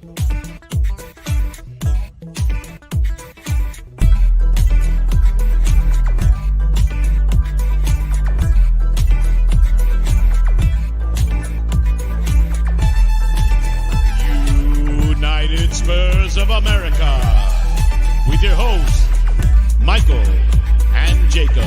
United Spurs of America, with your hosts, Michael and Jacob.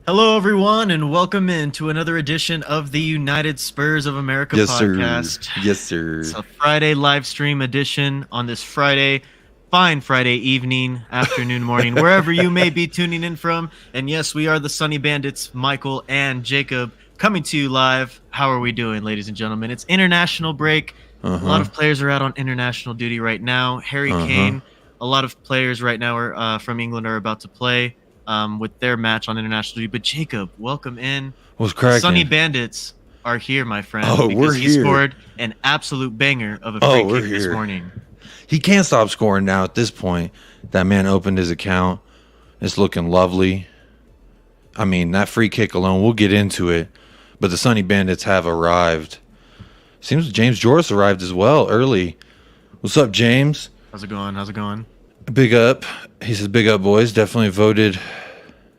Hello, everyone, and welcome into another edition of the United Spurs of America podcast. Sir. Yes, sir. It's a Friday live stream edition on this Friday, fine Friday evening, afternoon, morning, wherever you may be tuning in from. And yes, we are the Sunny Bandits, Michael and Jacob, coming to you live. How are we doing, ladies and gentlemen? It's international break. A lot of players are out on international duty right now. Harry Kane, a lot of players right now are from England are about to play with their match on international duty. But Jacob, welcome in. What's cracking? Sunny Bandits are here, my friend. Oh, because we're he here. scored an absolute banger of a free kick this morning. He can't stop scoring now at this point. That man opened his account. It's looking lovely. I mean, that free kick alone, we'll get into it. But the Sunny Bandits have arrived. Seems James Joris arrived as well early. What's up, James? How's it going? How's it going? Big up. He says, big up, boys. Definitely voted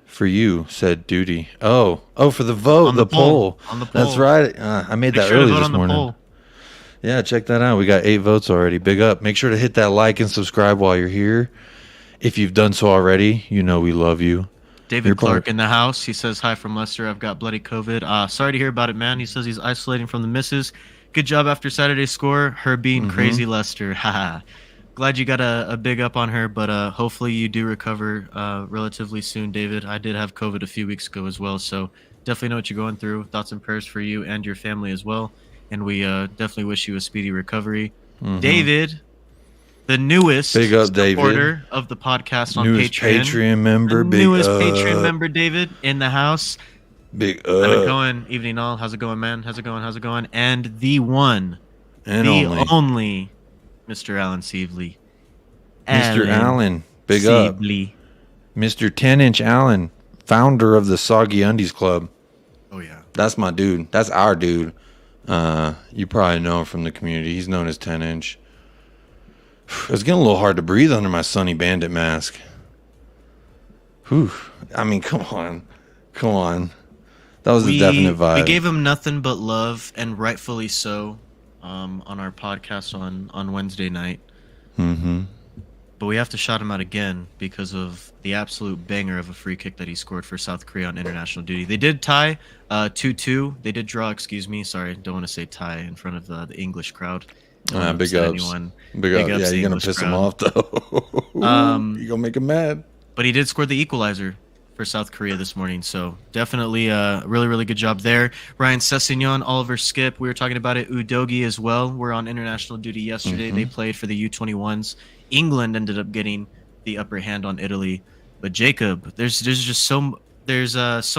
for you, said Duty. Oh, for the vote, On the poll. On the poll. That's right. I made Make that sure to early vote this on the morning. poll. Yeah, check that out. We got 8 votes already. Big up. Make sure to hit that like and subscribe while you're here. If you've done so already, you know we love you. David Clark in the house. He says, hi from Leicester. I've got bloody COVID. Sorry to hear about it, man. He says he's isolating from the missus. Good job after Saturday's score. Her being crazy Leicester. Haha. Glad you got a big up on her, but hopefully you do recover relatively soon, David. I did have COVID a few weeks ago as well, so definitely know what you're going through. Thoughts and prayers for you and your family as well. And we definitely wish you a speedy recovery. David, the newest Big up, supporter David. of the podcast on Newest Patreon member. the Big newest up. Patreon member, David, in the house. Big How's it up. going? Evening all. How's it going, man? How's it going? How's it going? And the one, And the only. Mr. Alan Sievely. Mr. Allen. Big up. Sievely. Mr. 10-inch Allen, founder of the Soggy Undies Club. Oh, yeah. That's my dude. That's our dude. You probably know him from the community. He's known as 10-inch. It's getting a little hard to breathe under my Sunny Bandit mask. Whew. I mean, come on. Come on. That was a definite vibe. We gave him nothing but love, and rightfully so, on our podcast on Wednesday night. But we have to shout him out again because of the absolute banger of a free kick that he scored for South Korea on international duty. They did tie 2-2. They did draw, excuse me. Sorry, don't want to say tie in front of the English crowd. Big ups. Big up. Yeah, you're going to piss him off, though. You're going to make him mad. But he did score the equalizer for South Korea this morning. So definitely really, really good job there. Ryan Sessegnon, Oliver Skip, we were talking about it. Udogi as well. We're on international duty yesterday. They played for the U21s. England ended up getting the upper hand on Italy. But Jacob, there's just so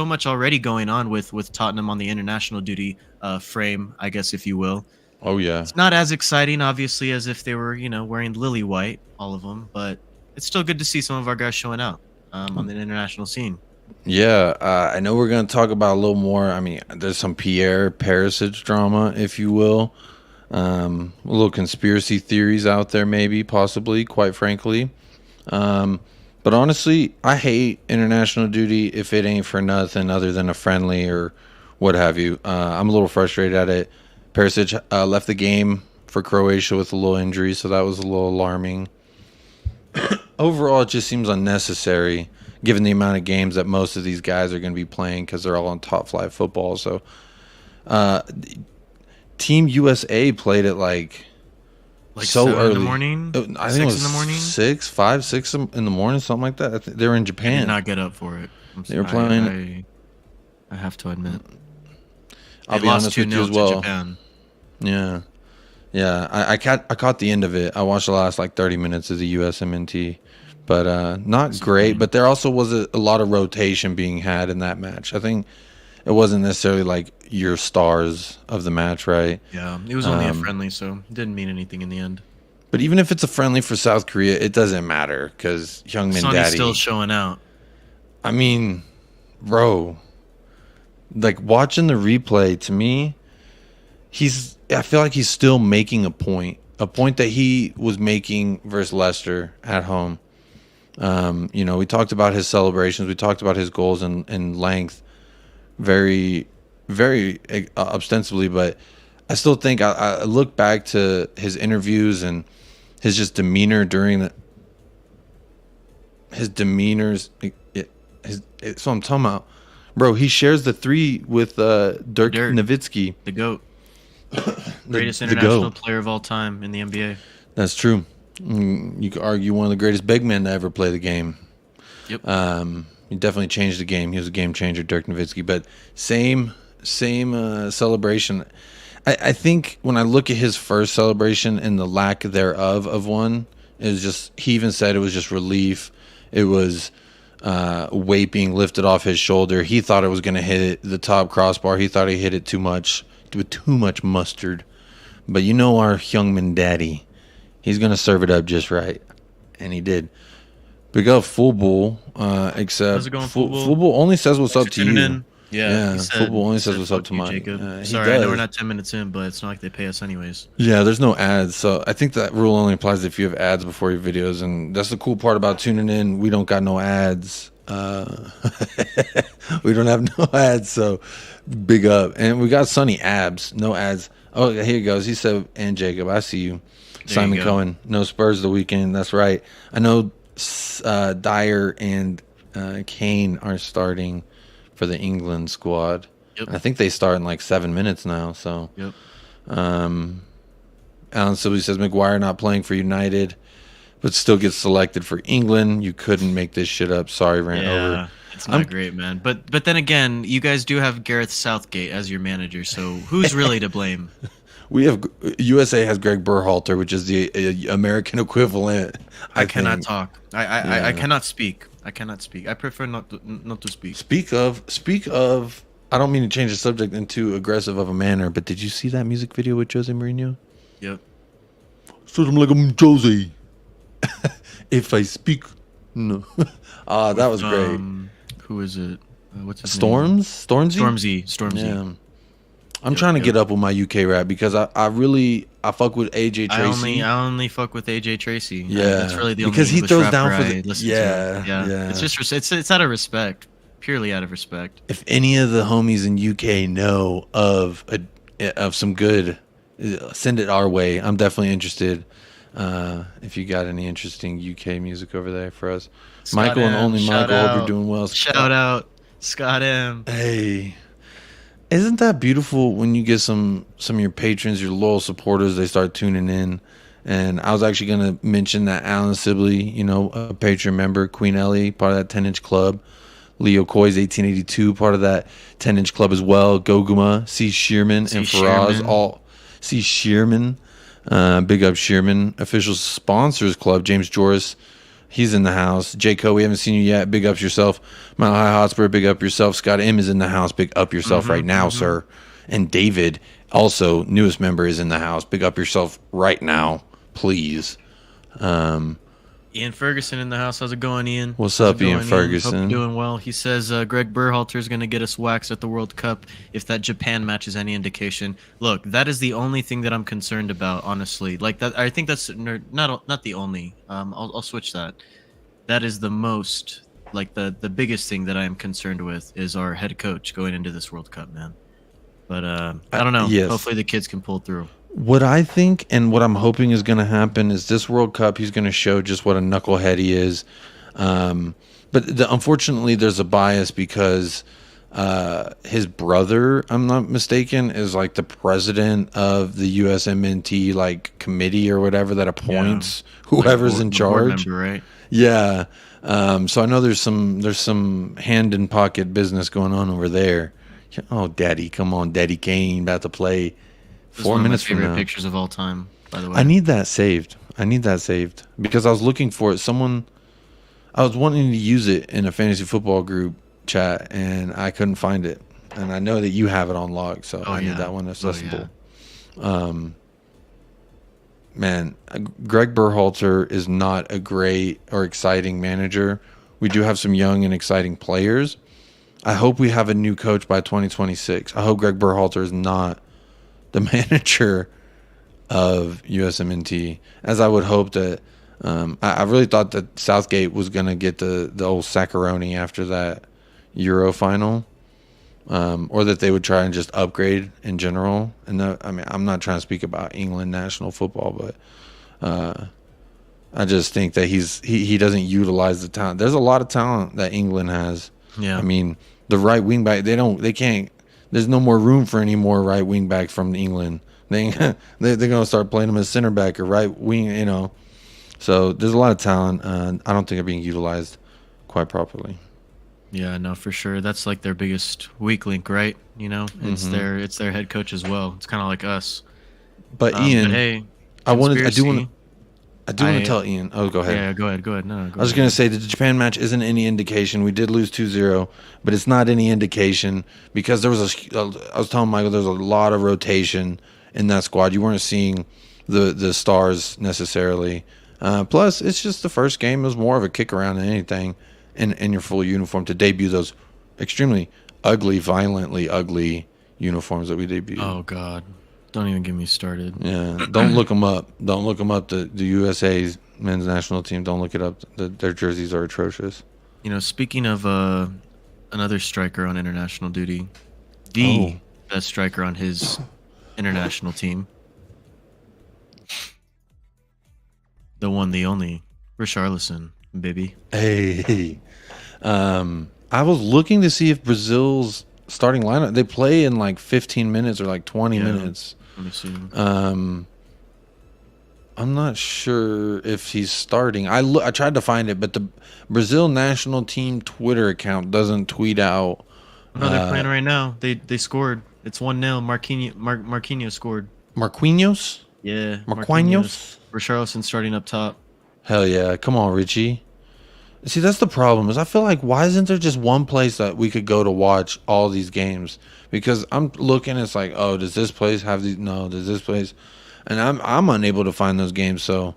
much already going on with Tottenham on the international duty frame, I guess, if you will. Oh, yeah. It's not as exciting, obviously, as if they were, wearing lily white, all of them. But it's still good to see some of our guys showing out on the international scene. Yeah, I know we're going to talk about a little more. I mean, there's some Pierre Perisic drama, if you will. A little conspiracy theories out there, maybe, possibly, quite frankly. But honestly, I hate international duty if it ain't for nothing other than a friendly or what have you. I'm a little frustrated at it. Perisic left the game for Croatia with a little injury, so that was a little alarming. Overall, it just seems unnecessary given the amount of games that most of these guys are going to be playing because they're all on top flight football. So, Team USA played it like so early in the morning. I think it was in the morning. 6 in the morning, something like that. They were in I Japan. did not get up for it. They were playing. I have to admit, I'll they be lost honest with you 2-0 as well. to Japan. Yeah. I caught the end of it. I watched the last 30 minutes of the USMNT, but not great. But there also was a lot of rotation being had in that match. I think it wasn't necessarily your stars of the match, right? Yeah, it was only a friendly, so it didn't mean anything in the end. But even if it's a friendly for South Korea, it doesn't matter because Heung Min Sonny's Daddy. still showing out. I mean, bro, like watching the replay to me, I feel like he's still making a point that he was making versus Leicester at home. We talked about his celebrations, we talked about his goals in length, very, very ostensibly, but I still think I look back to his interviews and his just demeanor during his demeanors. That's what I'm talking about, bro. He shares the 3 with Dirk Nowitzki, the GOAT, greatest the international GOAT. player of all time in the NBA. That's true. You could argue one of the greatest big men to ever play the game. Yep. He definitely changed the game. He was a game changer, Dirk Nowitzki. But same celebration. I think when I look at his first celebration and the lack thereof of one, is just, he even said it was just relief. It was weight being lifted off his shoulder. He thought it was going to hit the top crossbar. He thought he hit it too much, with too much mustard. But you know our Heung Min Daddy, he's going to serve it up just right. And he did. Big up football, except How's it going, football? Football only says what's Thanks up for to tuning you. in. Yeah, football only says what's up to you, mine. Jacob. He Sorry, I know does. we're not 10 minutes in, but it's not like they pay us anyways. Yeah, there's no ads, so I think that rule only applies if you have ads before your videos, and that's the cool part about tuning in. We don't got no ads. We don't have no ads, so big up. And we got Sonny abs, no ads. Oh, here he goes. He said, and Jacob, I see you. There Simon you go. Cohen, no Spurs the weekend. That's right. I know Dyer and Kane are starting for the England squad. Yep. I think they start in like 7 minutes now. So, Yep. Alan Sibley says McGuire not playing for United, but still gets selected for England. You couldn't make this shit up. Sorry, rant over. It's not great, man. But then again, you guys do have Gareth Southgate as your manager, so who's really to blame? We have USA has Greg Berhalter, which is the American equivalent. I cannot think. talk. I cannot speak. I cannot speak. I prefer not to speak. Speak of. I don't mean to change the subject into aggressive of a manner, but did you see that music video with Jose Mourinho? Yep. So I'm like, I'm Jose. If I speak, no. That was great. Who is it? What's his Storms? Stormzy? Stormzy. Yeah. I'm trying to get up with my UK rap because I fuck with AJ Tracy. I only fuck with AJ Tracy. Yeah, that's really the because only he English throws rapper down for I the listen yeah, to. Yeah. It's just it's out of respect, purely out of respect. If any of the homies in UK know of some good, send it our way. I'm definitely interested. If you got any interesting UK music over there for us, Scott Michael and M, only shout Michael. Hope out. you're doing well. Shout out Scott M. Hey, isn't that beautiful when you get some of your patrons, your loyal supporters, they start tuning in? And I was actually going to mention that Alan Sibley, a Patreon member, Queen Ellie, part of that 10-inch club. Leo COYS 1882, part of that 10-inch club as well. Goguma, C. Shearman, and Faraz, all C. Shearman. Big up Shearman. Official sponsors club, James Joris. He's in the house. J-Co, we haven't seen you yet. Big ups yourself. Mile High Hotspur, big up yourself. Scott M is in the house. Big up yourself right now, sir. And David, also newest member, is in the house. Big up yourself right now, please. Ian Ferguson in the house. How's it going, Ian? What's How's up, it Ian going, Ferguson? Hope you're doing well. He says Greg Berhalter is going to get us waxed at the World Cup if that Japan match is any indication. Look, that is the only thing that I'm concerned about, honestly. Like that, I think that's not the only. I'll switch that. That is the most, like the biggest thing that I am concerned with is our head coach going into this World Cup, man. But I don't know. Yes. Hopefully the kids can pull through. What I think and what I'm hoping is going to happen is this World Cup, he's going to show just what a knucklehead he is. But unfortunately, there's a bias because his brother, I'm not mistaken, is like the president of the USMNT like committee or whatever that appoints whoever's in charge. Member, right? Yeah. So I know there's some hand in pocket business going on over there. Oh, Daddy, come on, Daddy Kane about to play. This is 4 one minutes of my from favorite now. pictures of all time, by the way. I need that saved because I was looking for it. I was wanting to use it in a fantasy football group chat and I couldn't find it. And I know that you have it on log, so I need that one accessible. Oh, yeah. Um, Oh, yeah. But man, Greg Berhalter is not a great or exciting manager. We do have some young and exciting players. I hope we have a new coach by 2026. I hope Greg Berhalter is not the manager of USMNT, as I would hope that. I really thought that Southgate was going to get the old Saccaroni after that Euro final, or that they would try and just upgrade in general. And I mean, I'm not trying to speak about England national football, but I just think that he doesn't utilize the talent. There's a lot of talent that England has. Yeah. I mean, the right wing back, they can't. There's no more room for any more right wing back from England. They're gonna start playing them as center back or right wing, you know. So there's a lot of talent. I don't think they're being utilized quite properly. Yeah, no, for sure. That's like their biggest weak link, right? You know, it's their head coach as well. It's kind of like us. But Ian, but hey, I do want conspiracy. to tell Ian. Oh, go ahead. Yeah, go ahead. No, I was going to say the Japan match isn't any indication. We did lose 2-0, but it's not any indication because there was I was telling Michael there's a lot of rotation in that squad. You weren't seeing the stars necessarily. Plus, it's just the first game. It was more of a kick around than anything in your full uniform to debut those extremely ugly, violently ugly uniforms that we debuted. Oh, God. Don't even get me started. Yeah, don't look them up. Don't look them up. The USA's men's national team, don't look it up. Their jerseys are atrocious. You know, speaking of another striker on international duty, best striker on his international team, the one, the only, Richarlison, baby. Hey, I was looking to see if Brazil's starting lineup, they play in like 15 minutes or like 20 minutes. Let me see. I'm not sure if he's starting. I tried to find it, but the Brazil national team Twitter account doesn't tweet out. No, they're playing right now. They scored. It's 1-0. Marquinhos scored. Marquinhos? Yeah. Marquinhos? Richarlison starting up top. Hell yeah. Come on, Richie. See, that's the problem. Is I feel like, why isn't there just one place that we could go to watch all these games? Because I'm looking, it's like, oh, does this place have these? No, does this place? And I'm unable to find those games. So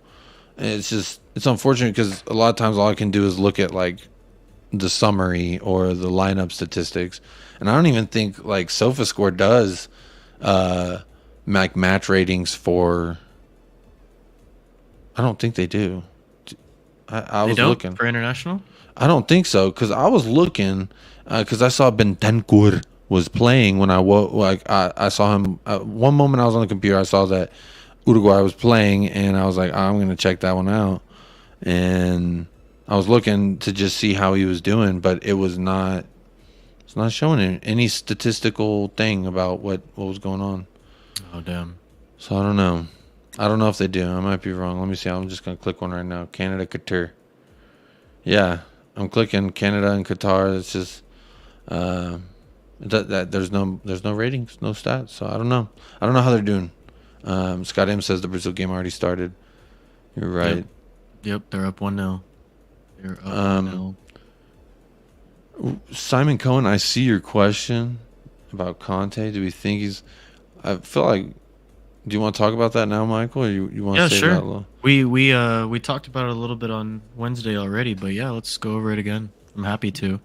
it's unfortunate because a lot of times all I can do is look at like the summary or the lineup statistics, and I don't even think like SofaScore does like match ratings for. I don't think they do. I was looking for international. I don't think so because I was looking because I saw Bentancur was playing when I woke. Like I saw him one moment. I was on the computer. I saw that Uruguay was playing, and I was like, I'm gonna check that one out. And I was looking to just see how he was doing, but it was not. It's not showing any statistical thing about what was going on. Oh damn! So I don't know. I don't know if they do. I might be wrong. Let me see. I'm just gonna click one right now. Canada, Qatar. Yeah, I'm clicking Canada and Qatar. It's just that there's no ratings, no stats. So I don't know. I don't know how they're doing. Scott M says the Brazil game already started. You're right. Yep, they're up 1-0. They're up 1-0. Simon Cohen, I see your question about Conte. Do we think he's? I feel like. Do you want to talk about that now, Michael, or you want to save that a little? We talked about it a little bit on Wednesday already, but yeah, let's go over it again. I'm happy to.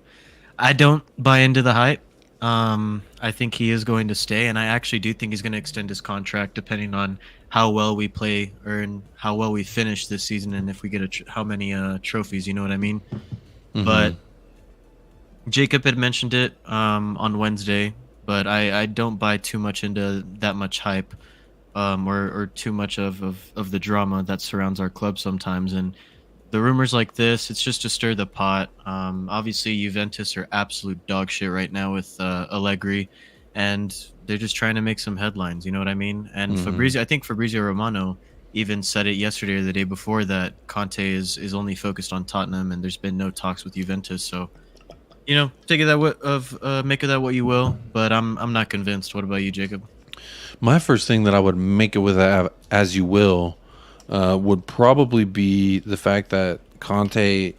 I don't buy into the hype. I think he is going to stay, and I actually do think he's going to extend his contract depending on how well we play or in how well we finish this season, and if we get how many trophies. You know what I mean? Mm-hmm. But Jacob had mentioned it on Wednesday, but I don't buy too much into that much hype. Or too much of the drama that surrounds our club sometimes. And the rumors like this, it's just to stir the pot. Obviously, Juventus are absolute dog shit right now with Allegri, and they're just trying to make some headlines. You know what I mean? And I think Fabrizio Romano even said it yesterday or the day before that Conte is only focused on Tottenham, and there's been no talks with Juventus. So, you know, take it make of that what you will. But I'm not convinced. What about you, Jacob? My first thing that I would make it with as you will would probably be the fact that Conte,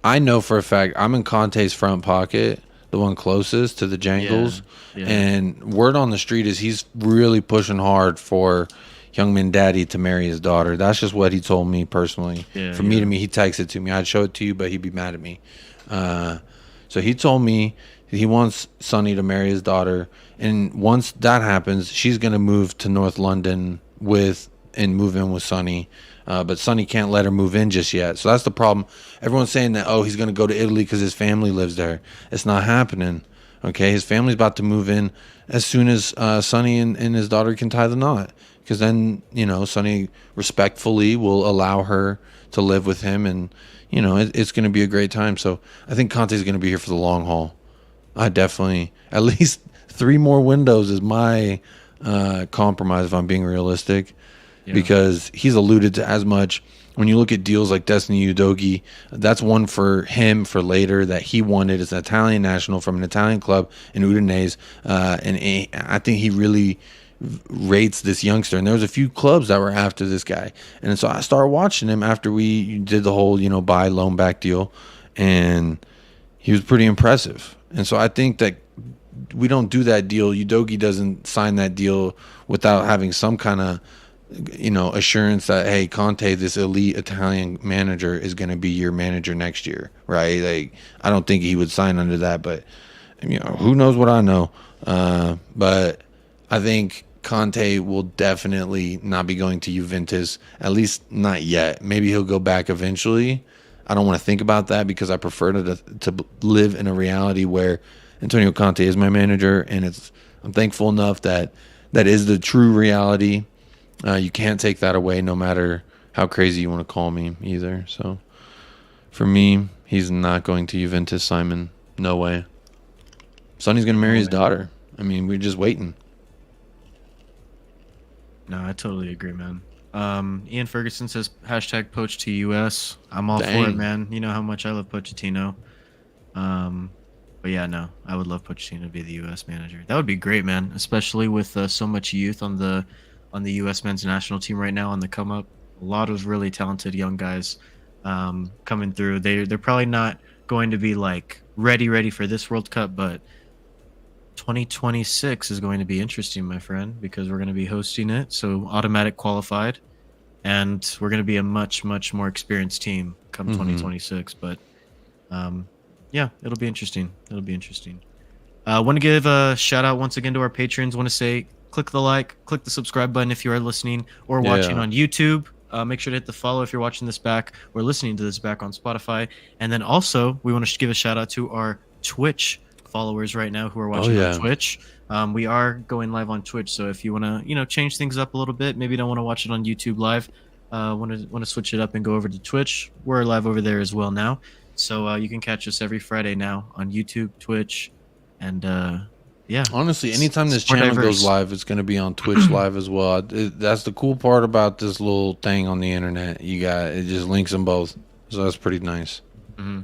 I know for a fact I'm in Conte's front pocket, the one closest to the Jangles, and word on the street is he's really pushing hard for Heung-min daddy to marry his daughter. That's just what he told me personally. Yeah, Me to me, he texted it to me. I'd show it to you, but he'd be mad at me. So he told me he wants Sonny to marry his daughter, and once that happens, she's gonna move to North London and move in with Sonny. But Sonny can't let her move in just yet. So that's the problem. Everyone's saying that, oh, he's going to go to Italy because his family lives there. It's not happening. Okay, his family's about to move in as soon as Sonny and his daughter can tie the knot. Because then, Sonny respectfully will allow her to live with him. And, it's going to be a great time. So I think Conte's going to be here for the long haul. I definitely, at least 3 more windows is my compromise if I'm being realistic. Yeah. Because he's alluded to as much. When you look at deals like Destiny Udogie, that's one for him for later that he wanted as an Italian national from an Italian club in Udinese. I think he really rates this youngster. And there was a few clubs that were after this guy. And so I started watching him after we did the whole, buy loan back deal. And he was pretty impressive. And so I think that we don't do that deal. Udogie doesn't sign that deal without having some kind of assurance that, hey, Conte, this elite Italian manager, is going to be your manager next year, right? Like, I don't think he would sign under that, but who knows what I know. But I think Conte will definitely not be going to Juventus, at least not yet. Maybe he'll go back eventually. I don't want to think about that because I prefer to live in a reality where Antonio Conte is my manager, and I'm thankful enough that is the true reality. You can't take that away, no matter how crazy you want to call me either. So for me, he's not going to Juventus, Simon. No way. Sonny's going to marry his daughter. I mean, we're just waiting. No, I totally agree, man. Ian Ferguson says, hashtag poach to US. I'm all for it, man. You know how much I love Pochettino. But yeah, no, I would love Pochettino to be the US manager. That would be great, man, especially with so much youth on the U.S. men's national team right now on the come up. A lot of really talented young guys coming through. They're probably not going to be like ready for this World Cup, but 2026 is going to be interesting, my friend, because we're going to be hosting it. So automatic qualified, and we're going to be a much more experienced team come 2026. But yeah, it'll be interesting. I want to give a shout out once again to our patrons. Want to say, click the like, click the subscribe button if you are listening or watching on YouTube. Make sure to hit the follow if you're watching this back or listening to this back on Spotify. And then also, we want to give a shout out to our Twitch followers right now who are watching on Twitch. We are going live on Twitch, so if you want to, change things up a little bit, maybe don't want to watch it on YouTube live, want to switch it up and go over to Twitch. We're live over there as well now, so you can catch us every Friday now on YouTube, Twitch, and yeah. Honestly, anytime this channel goes live, it's going to be on Twitch live as well. That's the cool part about this little thing on the internet. It just links them both, so that's pretty nice. Mm-hmm.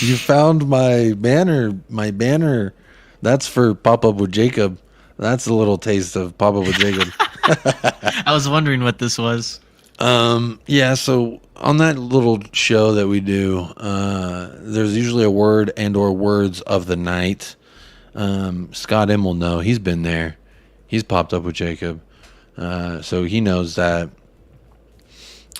You found my banner. That's for Pop Up with Jacob. That's a little taste of Pop Up with Jacob. I was wondering what this was. Yeah, so on that little show that we do, there's usually a word and or words of the night. Scott M will know. He's been there. He's popped up with Jacob. So he knows that,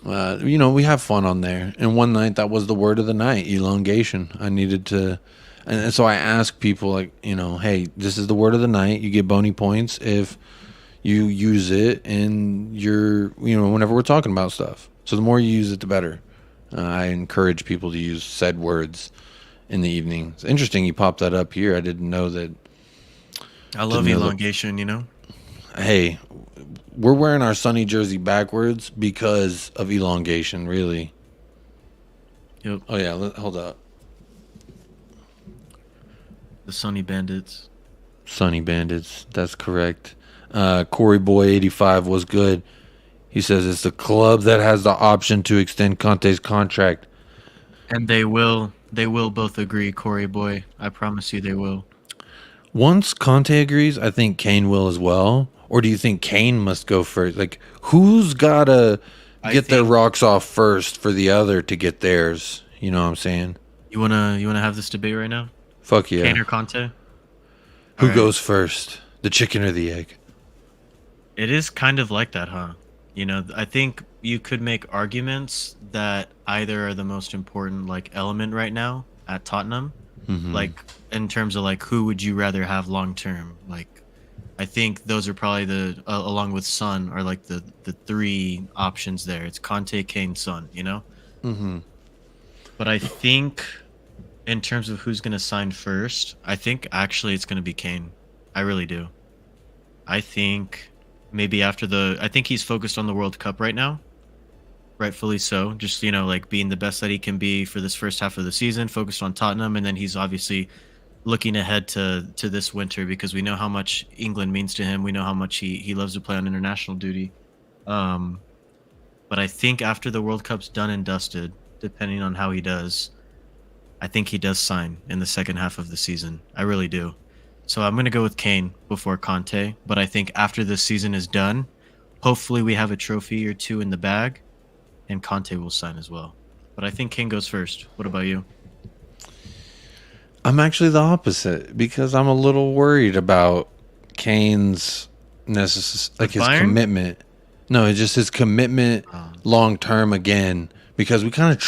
we have fun on there. And one night, that was the word of the night, elongation. I needed to, and so I asked people, like, hey, this is the word of the night. You get bony points if you use it in your, whenever we're talking about stuff. So the more you use it, the better. I encourage people to use said words in the evening. It's interesting you popped that up here. I didn't know that. I love elongation, Hey, we're wearing our Sunny jersey backwards because of elongation, really. Yep. Oh, yeah, hold up. The Sunny Bandits. Sunny Bandits, that's correct. Corey Boy 85 was good. He says it's the club that has the option to extend Conte's contract. And they will both agree, Corey Boy. I promise you they will. Once Conte agrees, I think Kane will as well. Or do you think Kane must go first? Like, who's got to get their rocks off first for the other to get theirs? You know what I'm saying? You wanna have this debate right now? Fuck yeah. Kane or Conte? Who goes first? The chicken or the egg? It is kind of like that, huh? I think you could make arguments that either are the most important like element right now at Tottenham, like in terms of like who would you rather have long term? Like, I think those are probably the along with Son are like the three options there. It's Conte, Kane, Son. But I think in terms of who's going to sign first, I think actually it's going to be Kane. I really do. I think maybe I think he's focused on the World Cup right now. Rightfully so. Just, like being the best that he can be for this first half of the season, focused on Tottenham. And then he's obviously looking ahead to this winter because we know how much England means to him. We know how much he loves to play on international duty. But I think after the World Cup's done and dusted, depending on how he does, I think he does sign in the second half of the season. I really do. So I'm going to go with Kane before Conte. But I think after this season is done, hopefully we have a trophy or two in the bag, and Conte will sign as well. But I think Kane goes first. What about you? I'm actually the opposite because I'm a little worried about Kane's his commitment. No, it's just his commitment long term again. Because we kind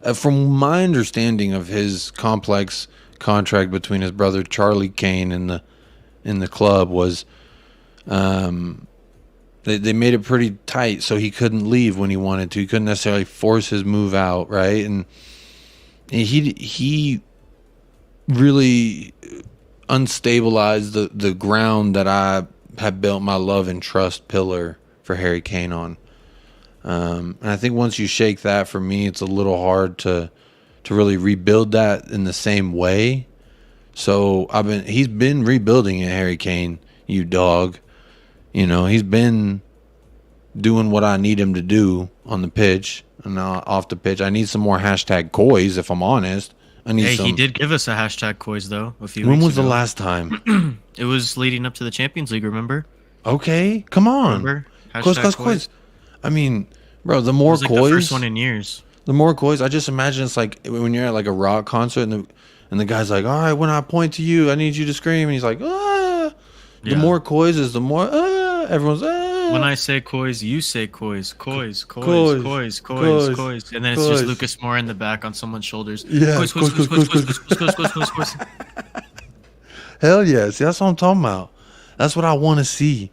of, from my understanding of his complex contract between his brother Charlie Kane and the club was, they made it pretty tight, so he couldn't leave when he wanted to. He couldn't necessarily force his move out, right? And he really unstabilized the ground that I have built my love and trust pillar for Harry Kane on. And I think once you shake that, for me, it's a little hard to really rebuild that in the same way. So he's been rebuilding it, Harry Kane, you dog. He's been doing what I need him to do on the pitch and off the pitch. I need some more hashtag COYS, if I'm honest. He did give us a hashtag COYS, though, a few When weeks was ago. the last time? It was leading up to the Champions League, remember? Okay, come on. Remember? COYS. I mean, bro, the more it was like COYS, the first one in years. The more COYS, I just imagine it's like when you're at like a rock concert and the guy's like, all right, when I point to you, I need you to scream. And he's like, ah. The more COYS is the more, everyone's, ah. When I say COYS, you say COYS. COYS, COYS, COYS, COYS, COYS. And then it's just Lucas Moura in the back on someone's shoulders. Yeah. COYS, COYS, COYS, COYS, COYS, COYS, COYS, COYS, COYS. Hell yeah. See, that's what I'm talking about. That's what I want to see.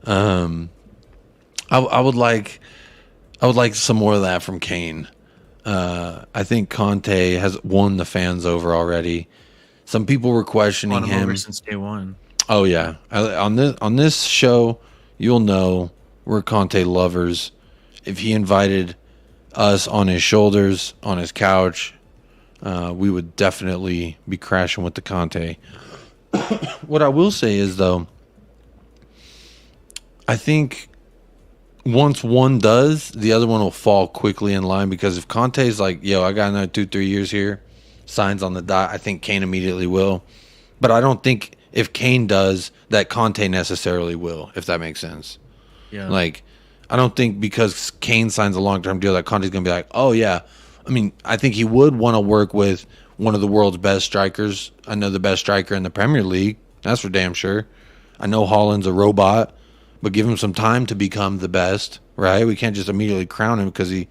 I would like some more of that from Kane. I think Conte has won the fans over already. Some people were questioning him over since day one. Oh yeah, on this show, you'll know we're Conte lovers. If he invited us on his shoulders, on his couch, we would definitely be crashing with the Conte. What I will say is, though, I think once one does, the other one will fall quickly in line, because if Conte's like, yo, I got another 2-3 years here, signs on the dot, I think Kane immediately will. But I don't think if Kane does, that Conte necessarily will, if that makes sense. Yeah. Like, I don't think because Kane signs a long-term deal that Conte's going to be like, oh, yeah. I mean, I think he would want to work with one of the world's best strikers. I know the best striker in the Premier League. That's for damn sure. I know Haaland's a robot, but give him some time to become the best, right? We can't just immediately crown him because he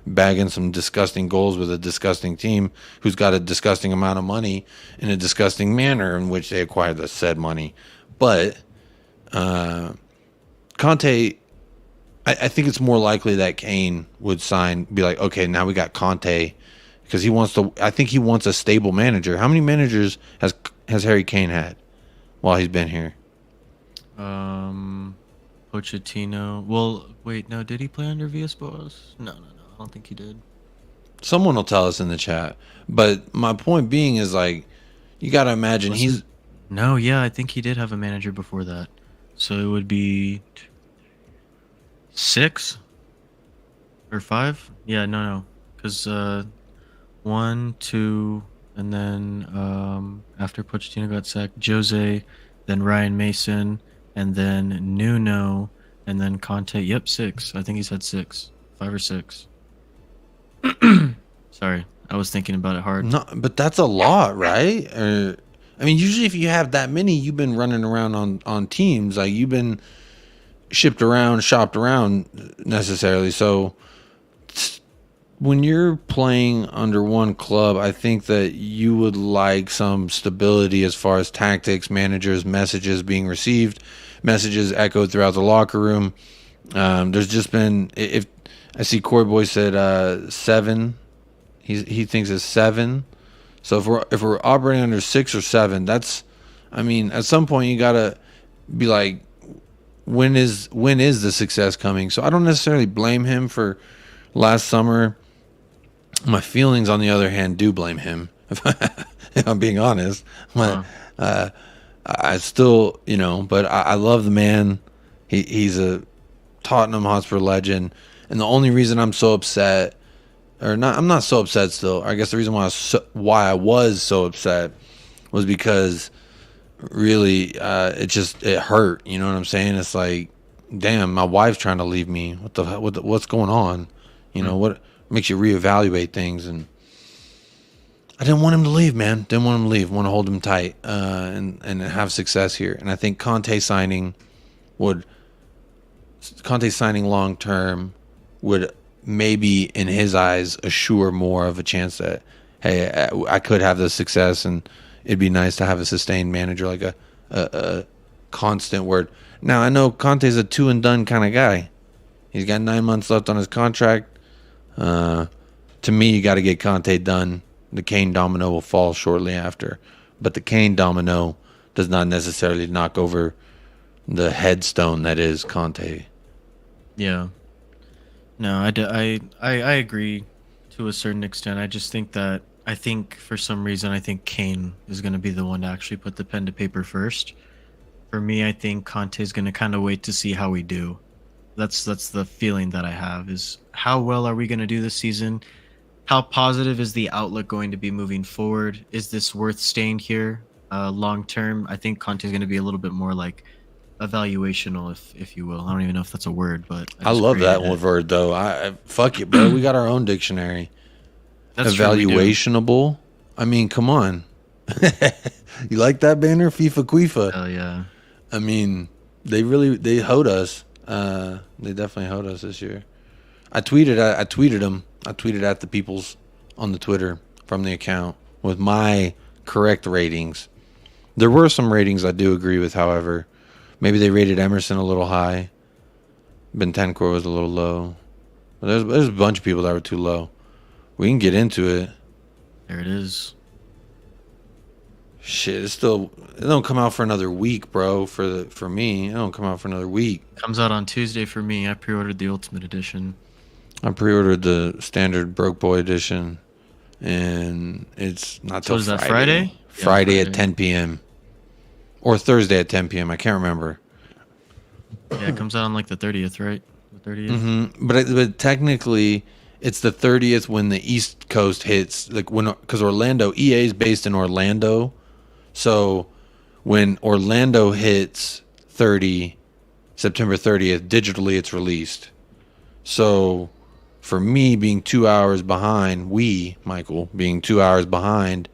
bagging some disgusting goals with a disgusting team who's got a disgusting amount of money in a disgusting manner in which they acquired the said money. But Conte, I think it's more likely that Kane would be like, okay, now we got Conte, because I think he wants a stable manager. How many managers has Harry Kane had while he's been here? Pochettino. Well, wait, no, did he play under Villas-Boas? No, I don't think he did. Someone will tell us in the chat. But my point being is, like, you got to imagine No, yeah, I think he did have a manager before that. So it would be 6 or 5? Yeah, no. Because 1, 2, and then after Pochettino got sacked, Jose, then Ryan Mason, and then Nuno, and then Conte. Yep, 6. I think he's had 6. 5 or 6. Sorry, I was thinking about it hard. No, but that's a lot, right? I mean, usually if you have that many, you've been running around on teams. Like, you've been shipped around, shopped around necessarily. So when you're playing under one club, I think that you would like some stability as far as tactics, managers, messages being received, messages echoed throughout the locker room. There's just been, if I see Corey Boy said 7, he thinks it's 7. So if we're operating under 6 or 7, that's, I mean, at some point you gotta be like, when is the success coming? So I don't necessarily blame him for last summer. My feelings, on the other hand, do blame him. If I'm being honest, I still, but I love the man. He's a Tottenham Hotspur legend, and the only reason I'm so upset, or not, I'm not so upset still. I guess the reason why I was so upset was because really, it hurt. You know what I'm saying? It's like, damn, my wife's trying to leave me. What's going on? What makes you reevaluate things? And I didn't want him to leave, man. Didn't want him to leave. Want to hold him tight and have success here. And I think Conte signing long term would maybe, in his eyes, assure more of a chance that, hey, I could have the success, and it'd be nice to have a sustained manager, like a constant word. Now, I know Conte's a two and done kind of guy. He's got 9 months left on his contract. To me, you got to get Conte done. The Kane domino will fall shortly after, but the Kane domino does not necessarily knock over the headstone that is Conte. Yeah. No, I agree to a certain extent. I just think that for some reason, I think Kane is going to be the one to actually put the pen to paper first. For me, I think Conte is going to kind of wait to see how we do. That's the feeling that I have, is how well are we going to do this season? How positive is the outlook going to be moving forward? Is this worth staying here long term? I think Conte is going to be a little bit more like evaluational, if you will. I don't even know if that's a word, but I love that word though. I fuck it, bro. We got our own dictionary. That's evaluationable. I mean, come on. You like that banner, FIFA Quifa? Hell yeah. I mean, they hoed us. They definitely hoed us this year. I tweeted them. I tweeted at the peoples on the Twitter from the account with my correct ratings. There were some ratings I do agree with, however. Maybe they rated Emerson a little high. Bentancur was a little low. But there's a bunch of people that were too low. We can get into it. There it is. Shit, it don't come out for another week, bro. For me, it don't come out for another week. Comes out on Tuesday for me. I pre-ordered the Ultimate Edition. I pre-ordered the standard Broke Boy edition, and it's not till Friday. Is that Friday? Friday at 10 p.m. or Thursday at 10 p.m. I can't remember. Yeah, it comes out on like the 30th, right? The 30th. Mm-hmm. But technically, it's the 30th when the East Coast hits. Because Orlando, EA is based in Orlando, so when Orlando hits September 30th, digitally it's released. So for me being 2 hours behind, Michael, being 2 hours behind,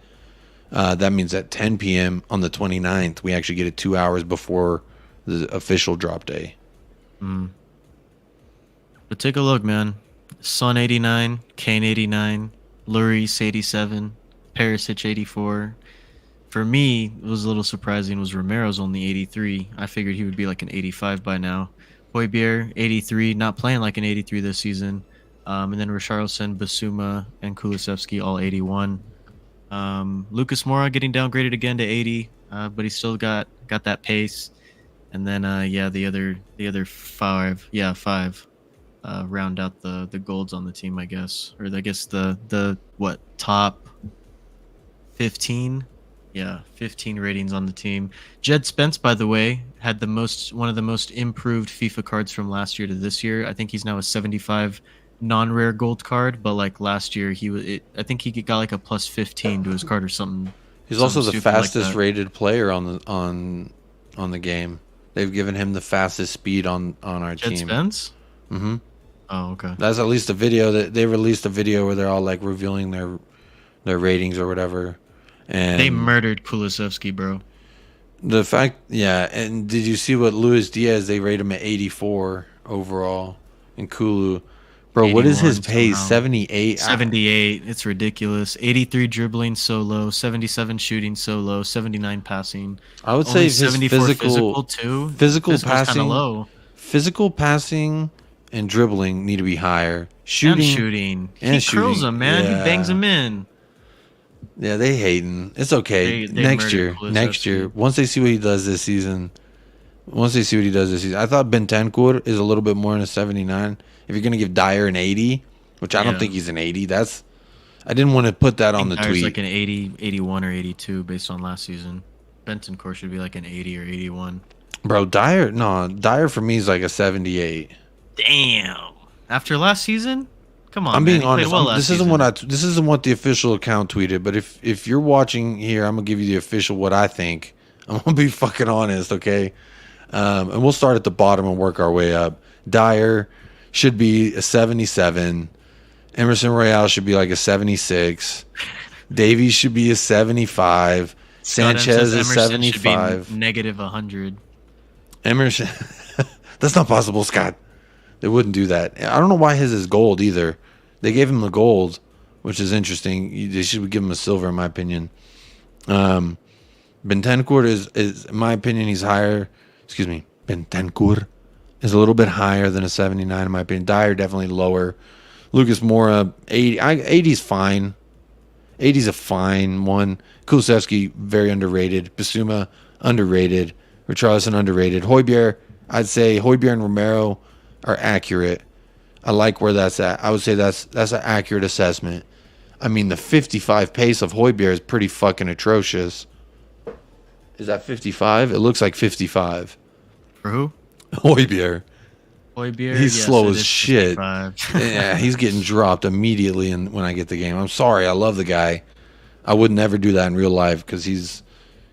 that means at 10 p.m. on the 29th, we actually get it 2 hours before the official drop day. But take a look, man. Son 89, Kane 89, Lloris 87, Perisic 84. For me, it was a little surprising was Romero's only 83. I figured he would be like an 85 by now. Højbjerg 83, not playing like an 83 this season. And then Richarlison, Basuma, and Kulusevski all 81. Lucas Moura getting downgraded again to 80, but he's still got that pace. And then the other five round out the golds on the team, I guess, or I guess the top 15. Yeah, 15 ratings on the team. Jed Spence, by the way, had one of the most improved FIFA cards from last year to this year. I think he's now a 75 non-rare gold card, but like last year I think he got like a plus 15 to his card or something. He's also the fastest rated player on the game. They've given him the fastest speed on our team. Jed Spence? Mm-hmm. Oh, okay. That's at least a video that they released a video where they're all like revealing their ratings or whatever. And They murdered Kulusevski, bro. the fact, yeah. And did you see what Luis Diaz? They rate him at 84 overall, and Kulu, bro. What is his 81 pace? somehow. 78. 78. It's ridiculous. 83 dribbling so low. 77 shooting so low. 79 passing. I would Only say his 74 physical too. physical Physical's kind passing, of low. physical passing, and dribbling need to be higher. And shooting. He curls them, man. Yeah. He bangs them in. Yeah, they hating. It's okay. They Next murdered next Kulusevski. year, once they see what he does this season. I thought Bentancur is a little bit more than a 79. If you're gonna give Dyer an 80, which I don't Yeah. think he's an 80, I didn't want to put that on the Dyer's tweet. like an 80, 81 or 82 based on last season. Bentancur should be like an 80 or 81. Bro, Dyer for me is like a 78. Damn. After last season? Come on, I'm man. being He played honest. well last season. This isn't what the official account tweeted, but if you're watching here, I'm gonna give you the official what I think. I'm gonna be fucking honest, okay? And we'll start at the bottom and work our way up. Dyer should be a 77. Emerson Royale should be like a 76. Davies should be a 75. Scott M Sanchez says is Emerson should be 75. negative 100. Emerson, that's not possible, Scott. They wouldn't do that. I don't know why his is gold either. They gave him the gold, which is interesting. They should give him a silver, in my opinion. Bentancur is, in my opinion, he's higher. Excuse me, Bentancur is a little bit higher than a 79, in my opinion. Dyer definitely lower. Lucas Moura, 80. 80's fine. 80's a fine one. Kulusevski, very underrated. Basuma, underrated. Richarlison, underrated. Højbjerg, I'd say Højbjerg and Romero are accurate. I like where that's at. I would say that's an accurate assessment. I mean, the 55 pace of Højbjerg is pretty fucking atrocious. Is that 55? It looks like 55. For who? Højbjerg. Højbjerg? He's Yes, slow it as is shit. 55. Yeah, he's getting dropped immediately when I get the game. I'm sorry. I love the guy. I would never do that in real life because he's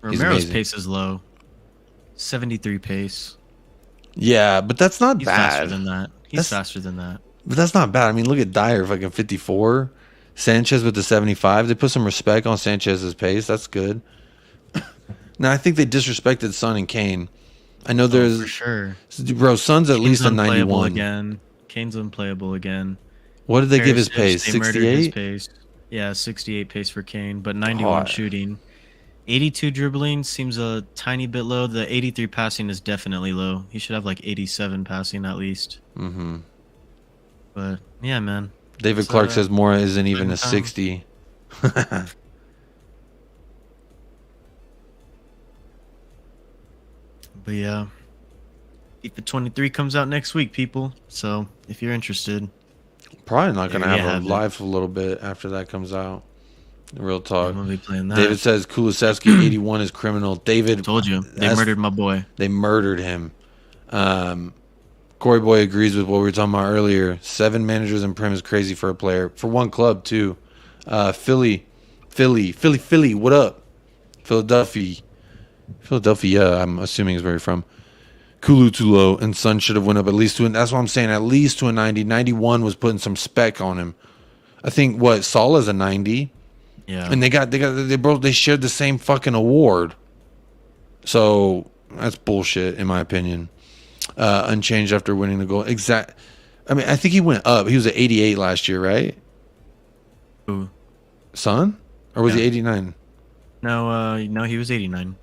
Romero's amazing. pace is low. 73 pace. Yeah, but that's not He's bad. faster than that. He's faster than that. But that's not bad. I mean, look at Dyer, fucking 54. Sanchez with the 75. They put some respect on Sanchez's pace. That's good. Now, I think they disrespected Son and Kane. I know there's... for sure. Bro, Son's at least a unplayable 91. again. Kane's unplayable again. What did they give his pace? They murdered his 68? pace. Yeah, 68 pace for Kane, but 91 Oh, shooting. 82 dribbling seems a tiny bit low. The 83 passing is definitely low. He should have like 87 passing at least. Mm-hmm. But yeah, man. David So, Clark says Mora isn't even a time. 60. But yeah, FIFA 23 comes out next week, people. So if you're interested, Probably not going to There you have have a it. live for a little bit after that comes out. Real I'm talk. gonna be playing that. David says Kulusevski 81 is criminal. David, Told you they that's- murdered my boy. They murdered him. Corey Boy agrees with what we were talking about earlier. 7 managers in Prem is crazy for a player. For one club, too. Philly. What up? Philadelphia, I'm assuming is where you're from. Kulu too low, and Sun should have went up at least to, and that's what I'm saying, at least to a 90. 91 was putting some spec on him. I think, Salah's a 90. Yeah. And they shared the same fucking award. So that's bullshit in my opinion. Unchanged after winning the goal. I mean, I think he went up. He was at 88 last year, right? Who? Son? Or was Yeah. he 89? No, he was 89.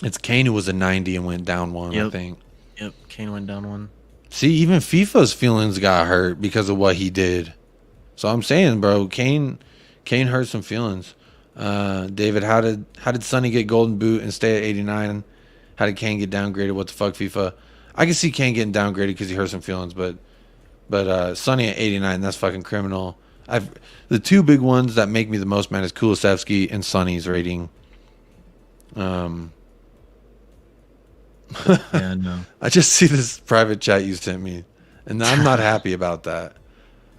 It's Kane who was a 90 and went down one, I Yep. think. Yep, Kane went down one. See, even FIFA's feelings got hurt because of what he did. So I'm saying, bro, Kane hurt some feelings. David, how did Sonny get golden boot and stay at 89? How did Kane get downgraded? What the fuck, FIFA? I can see Kane getting downgraded because he hurt some feelings, but Sonny at 89, that's fucking criminal. The two big ones that make me the most mad is Kulusevski and Sonny's rating. Yeah, no. I just see this private chat you sent me, and I'm not happy about that.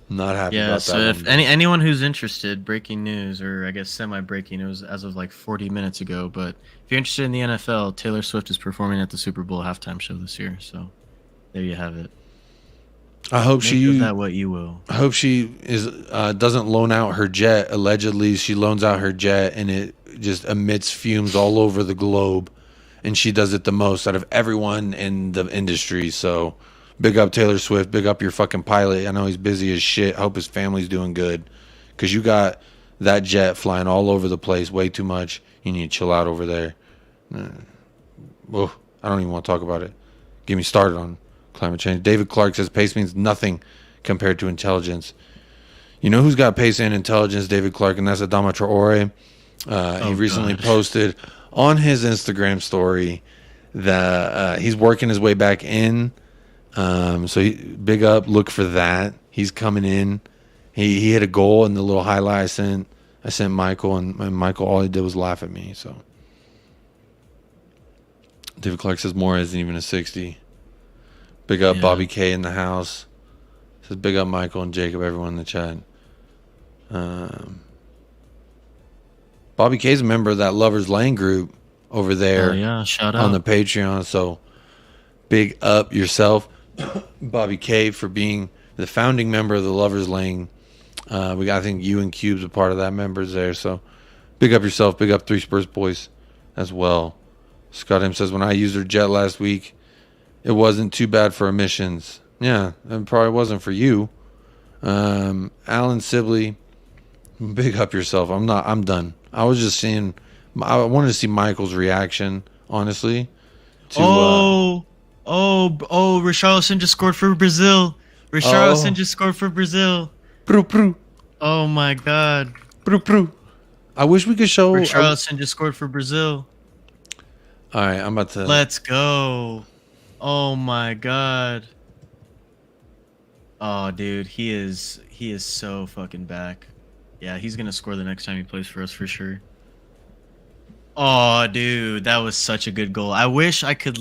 I'm not happy Yeah, about so that. if anyone who's interested, breaking news, or I guess semi-breaking news as of like 40 minutes ago, but if you're interested in the NFL, Taylor Swift is performing at the Super Bowl halftime show this year, so there you have it. I hope Make of that what you will. I hope she is doesn't loan out her jet. Allegedly, she loans out her jet and it just emits fumes all over the globe, and she does it the most out of everyone in the industry. So, big up Taylor Swift. Big up your fucking pilot. I know he's busy as shit. I hope his family's doing good, because you got that jet flying all over the place way too much. You need to chill out over there. Well, I don't even want to talk about it. Get me started on climate change. David Clark says pace means nothing compared to intelligence. You know who's got pace and intelligence? David Clark, and that's Adama Traore. He recently posted on his Instagram story that he's working his way back in. Big up, look for that. He's coming in. He hit a goal in the little highlight I sent Michael, and Michael, all he did was laugh at me. So David Clark says Moore isn't even a 60. Big up Bobby K in the house. Says big up Michael and Jacob, everyone in the chat. Bobby K's a member of that Lovers Lane group over there. Oh, yeah, shout out on the Patreon. So big up yourself, Bobby K, for being the founding member of the Lovers Lane. I think you and Cube's a part of that members there. So big up yourself. Big up 3 Spurs boys as well. Scott M says, when I used her jet last week, it wasn't too bad for emissions. Yeah, it probably wasn't for you. Alan Sibley, big up yourself. I'm done. I was just seeing, I wanted to see Michael's reaction, honestly. Richarlison just scored for Brazil. Just scored for Brazil. Oh my God. I wish we could show. Richarlison just scored for Brazil. All right, I'm about to. Let's go. Oh my God. Oh, dude, he is so fucking back. Yeah, he's gonna score the next time he plays for us for sure. Oh, dude, that was such a good goal. I wish I could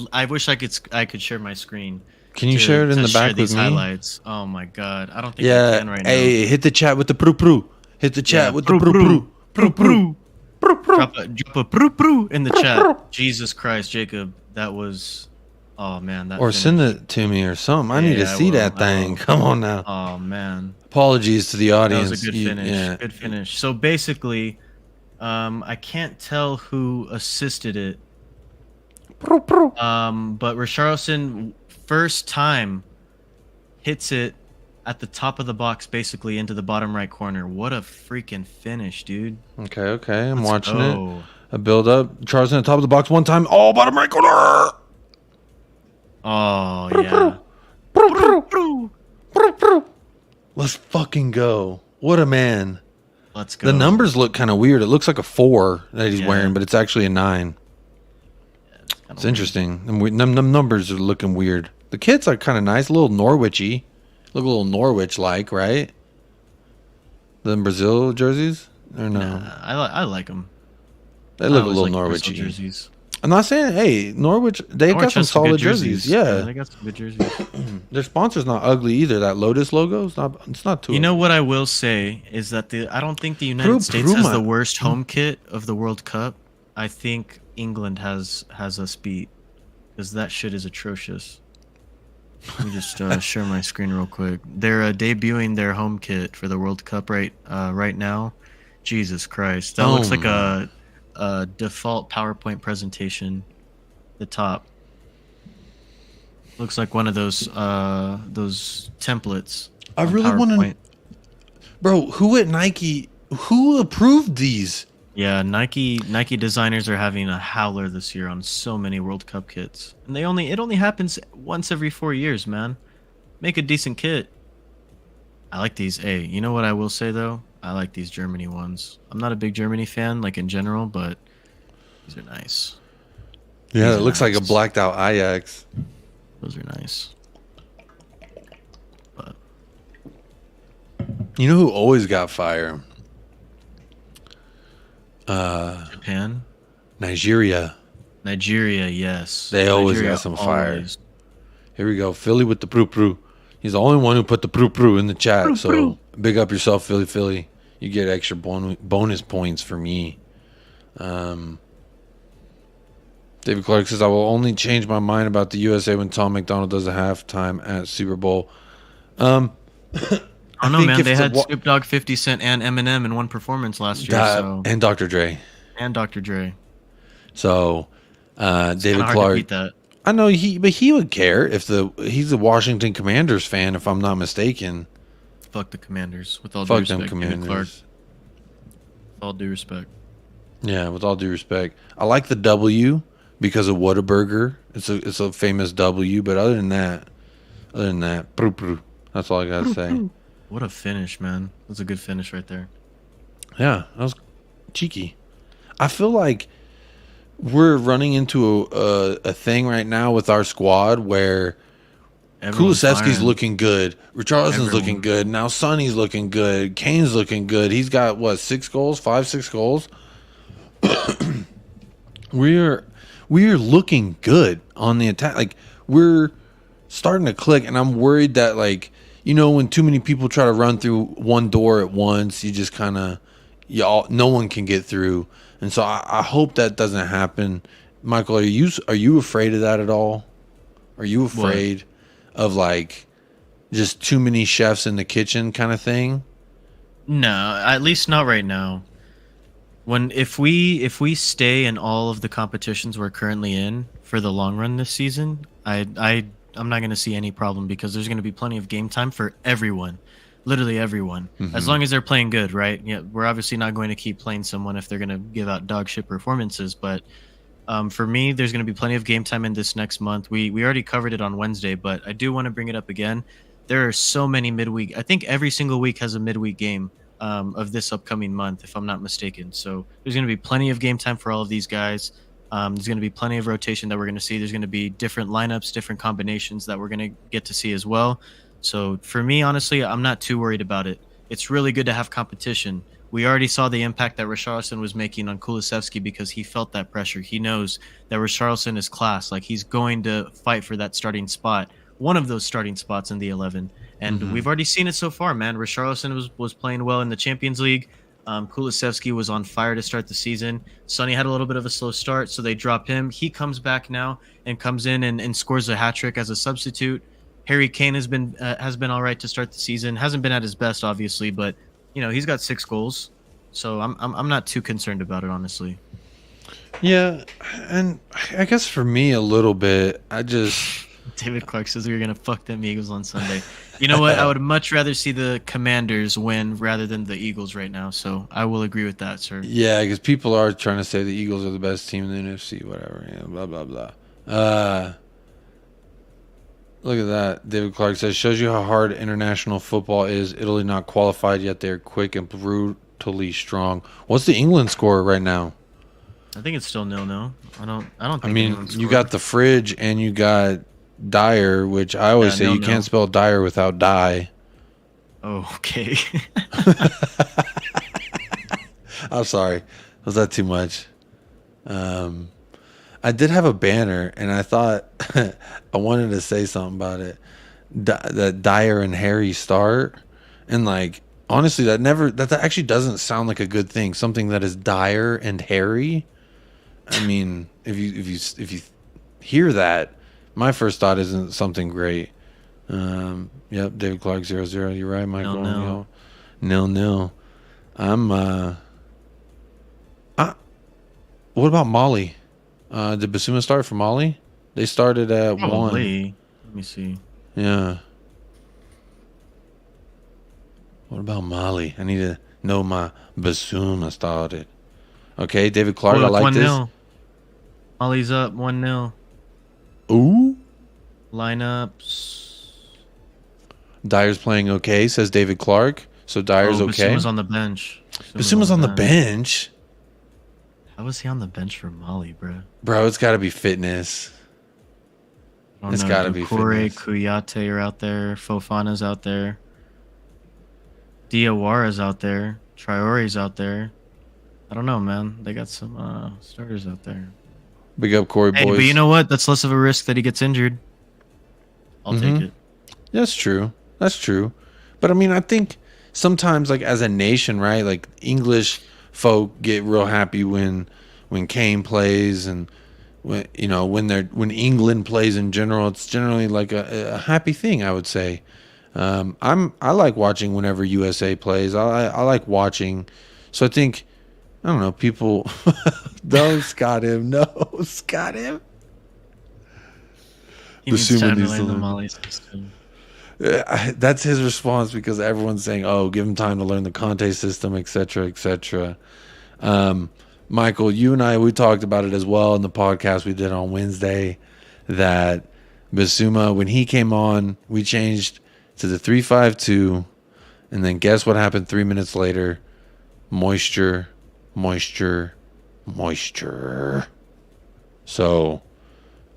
share my screen. Can you share it in the back with me? Highlights. Oh my God, I don't think I can right now. Hey, hit the chat with the proo. Hit the chat with the proo. Drop a proo in the chat. Jesus Christ, Jacob, that was. Oh man, that. Or send it to me or something. I need to see that thing. Come on now. Oh man. Apologies to the audience. That was a good finish. Yeah. Good finish. So basically, I can't tell who assisted it. But Richarlison first time hits it at the top of the box, basically into the bottom right corner. What a freaking finish, dude. Okay. I'm watching it. A build up. Richarlison at the top of the box one time. Oh, bottom right corner. Oh, yeah. Let's fucking go. What a man. Let's go. The numbers look kind of weird. It looks like a 4 that he's wearing, but it's actually a 9. Yeah, it's interesting. And them numbers are looking weird. The kits are kind of nice. A little Norwichy. Look a little Norwich-like, right? The Brazil jerseys? Or no? Nah, I like them. They look a little Norwichy. Jerseys. I'm not saying, hey, Norwich, they got some solid jerseys. Yeah, they got some good jerseys. Their sponsor's not ugly either. That Lotus logo, it's not too. You know what I will say is that I don't think the United States has the worst home kit of the World Cup. I think England has us beat, because that shit is atrocious. Let me just share my screen real quick. They're debuting their home kit for the World Cup right now. Jesus Christ, that looks like a default PowerPoint presentation. The top looks like one of those templates. I really want to, bro. Who at Nike? Who approved these? Yeah, Nike designers are having a howler this year on so many World Cup kits, and it only happens once every 4 years, man. Make a decent kit. I like these. Hey, you know what I will say though? I like these Germany ones. I'm not a big Germany fan, like in general, but these are nice. Yeah, it looks like a blacked out Ajax. Those are nice. But you know who always got fire? Japan? Nigeria, yes. They always got some fire. Here we go. Philly with the proo. He's the only one who put the proo in the chat. So big up yourself, Philly. You get extra bonus points for me. David Clark says, I will only change my mind about the USA when Tom McDonald does a halftime at Super Bowl. I don't know, man. They had Snoop Dogg, 50 Cent, and Eminem in one performance last year. And Dr. Dre. And Dr. Dre. So, David Clark. Clark. To beat that. I know he would care if he's a Washington Commanders fan, if I'm not mistaken. Fuck the Commanders. With all due respect, them Commanders. David Clark. With all due respect. Yeah, with all due respect, I like the W because of Whataburger. It's a famous W, but other than that, that's all I gotta say. What a finish, man. That's a good finish right there. Yeah, that was cheeky. I feel like we're running into a thing right now with our squad where Kulusevski's looking good, Richarlison's looking good, now Sonny's looking good, Kane's looking good. He's got what, 6 goals, 5-6 goals. We're looking good on the attack. Like, we're starting to click, and I'm worried that, like, you know, when too many people try to run through one door at once, you just kind of, no one can get through. And so I hope that doesn't happen. Michael, are you afraid of that at all? Are you afraid of, like, just too many chefs in the kitchen kind of thing? No, at least not right now. If we stay in all of the competitions we're currently in for the long run this season, I'm not going to see any problem because there's going to be plenty of game time for everyone, literally everyone, as long as they're playing good, right? Yeah, we're obviously not going to keep playing someone if they're going to give out dog shit performances, but for me, there's going to be plenty of game time in this next month. We already covered it on Wednesday, but I do want to bring it up again. There are so many midweek. I think every single week has a midweek game. Of this upcoming month, if I'm not mistaken. So there's going to be plenty of game time for all of these guys. There's going to be plenty of rotation that we're going to see. There's going to be different lineups, different combinations that we're going to get to see as well. So for me, honestly, I'm not too worried about it. It's really good to have competition. We already saw the impact that Richarlison was making on Kulusevski because he felt that pressure. He knows that Richarlison is class. Like, he's going to fight for that starting spot, one of those starting spots in the 11. And we've already seen it so far, man. Richarlison was playing well in the Champions League. Kulusevski was on fire to start the season. Sonny had a little bit of a slow start, so they drop him. He comes back now and comes in and scores a hat-trick as a substitute. Harry Kane has been all right to start the season. Hasn't been at his best, obviously, but you know, he's got 6 goals. So I'm not too concerned about it, honestly. Yeah, and I guess for me a little bit, David Clark says we're going to fuck them Eagles on Sunday. You know what? I would much rather see the Commanders win rather than the Eagles right now. So I will agree with that, sir. Yeah, because people are trying to say the Eagles are the best team in the NFC, whatever. Yeah, blah, blah, blah. Look at that. David Clark says, shows you how hard international football is. Italy not qualified yet. They're quick and brutally strong. What's the England score right now? I think it's still 0-0. I don't think. I mean, you got the fridge and you got Dyer, which I always say you can't spell Dyer without die. Oh, okay. I'm sorry. Was that too much? I did have a banner, and I thought I wanted to say something about it. That Dyer and Harry start, and like honestly, that actually doesn't sound like a good thing. Something that is Dyer and Harry. I mean, if you hear that, my first thought isn't something great. Yep, David Clark 0-0. You're right, Michael. 0-0. What about Mali? Did Basuma start for Mali? They started at 1. Let me see. Yeah. What about Mali? I need to know my Basuma started. Okay, David Clark, I like 1-0. This. Mali's up 1-0. Ooh. Lineups. Dyer's playing okay, says David Clark. So Dyer's okay. Basuma's on the bench. Basuma's on the bench. How was he on the bench for Mali, bro? Bro, it's got to be fitness. It's got to be fitness. Kouyaté are out there. Fofana's out there. Diawara's out there. Traore's out there. I don't know, man. They got some starters out there. Big up, Corey boys. But you know what? That's less of a risk that he gets injured. I'll take it. That's true. But I mean, I think sometimes, like as a nation, right? Like English folk get real happy when Kane plays, and when England plays in general. It's generally like a happy thing, I would say. I like watching whenever USA plays. I like watching. So I think, I don't know, people don't Scott him. No, Scott him. He needs time to learn the Molly system. That's his response because everyone's saying, "Oh, give him time to learn the Conte system, etc., etc." Michael, you and I, we talked about it as well in the podcast we did on Wednesday. That Bissouma, when he came on, we changed to the 3-5-2, and then guess what happened 3 minutes later? Moisture, moisture, moisture. So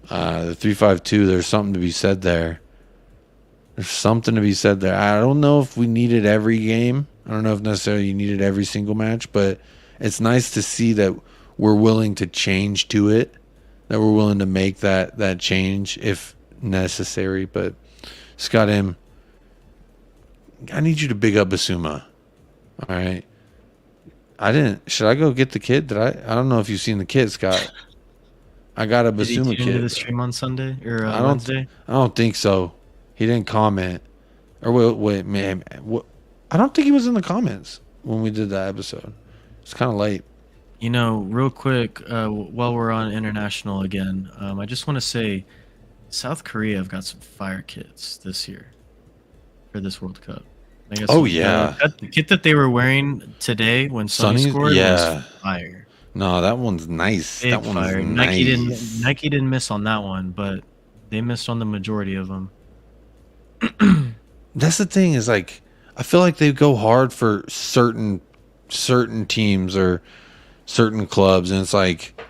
the 3-5-2, there's something to be said there. There's something to be said there. I don't know if we need it every game. I don't know if necessarily you need it every single match, but it's nice to see that we're willing to change to it, that we're willing to make that change if necessary. But Scott M, I need you to big up Bissouma. All right. Should I go get the kid? I don't know if you've seen the kid, Scott. I got a Bissouma Did he tune kid. into the stream on Sunday or Wednesday? I don't think so. He didn't comment. Or wait, man. I don't think he was in the comments when we did that episode. It's kind of late. You know, real quick, while we're on international again, I just want to say South Korea have got some fire kits this year for this World Cup. I guess the kit that they were wearing today when Sonny scored was fire. No, that one's nice. Big that one's fire. nice. Nike didn't miss on that one, but they missed on the majority of them. That's the thing is, like, I feel like they go hard for certain teams or certain clubs, and it's like,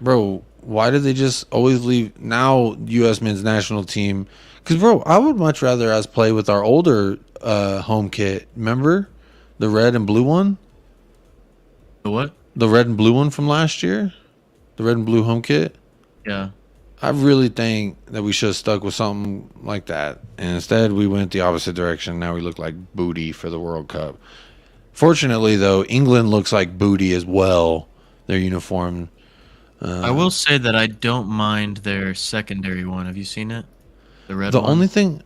bro, why do they just always leave now U.S. men's national team? Because, bro, I would much rather us play with our older home kit. Remember the red and blue one? The what? The red and blue one from last year? The red and blue home kit? Yeah. I really think that we should have stuck with something like that. And instead, we went the opposite direction. Now we look like booty for the World Cup. Fortunately, though, England looks like booty as well, their uniform. I will say that I don't mind their secondary one. Have you seen it? The red one? The only thing...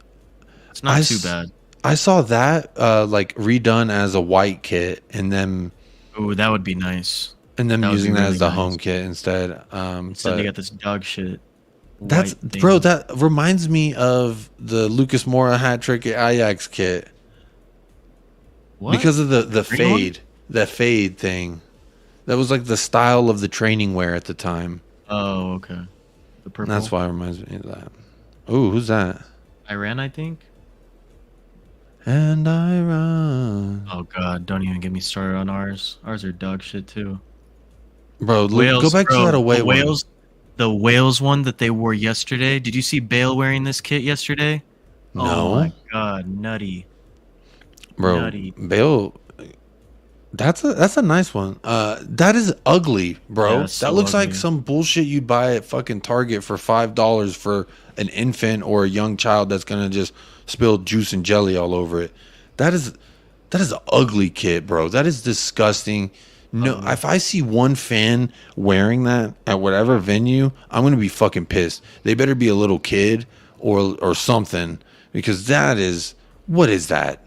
It's not too bad. I saw that like redone as a white kit and then... Oh, that would be nice. And then using that really as the nice. Home kit instead. Instead, they got this dog shit. That's bro. That reminds me of the Lucas Moura hat trick at Ajax kit. What? Because of the fade, one? that fade thing. That was like the style of the training wear at the time. Oh, okay. The purple. And that's why it reminds me of that. Ooh, who's that? Iran, I think. And I run. Oh God! Don't even get me started on ours. Ours are dog shit too. Bro, Wales, go back to that away one. The Wales one that they wore yesterday. Did you see Bale wearing this kit yesterday? No. Oh my God, nutty. Bro, Nutty. Bale, that's a nice one. That is ugly, bro. Yeah, so that looks ugly. like some bullshit you'd buy at fucking Target for $5 for an infant or a young child that's gonna just spill juice and jelly all over it. That is an ugly kit, bro. That is disgusting. No, if I see one fan wearing that at whatever venue, I'm gonna be fucking pissed. They better be a little kid or something, because that is, what is that?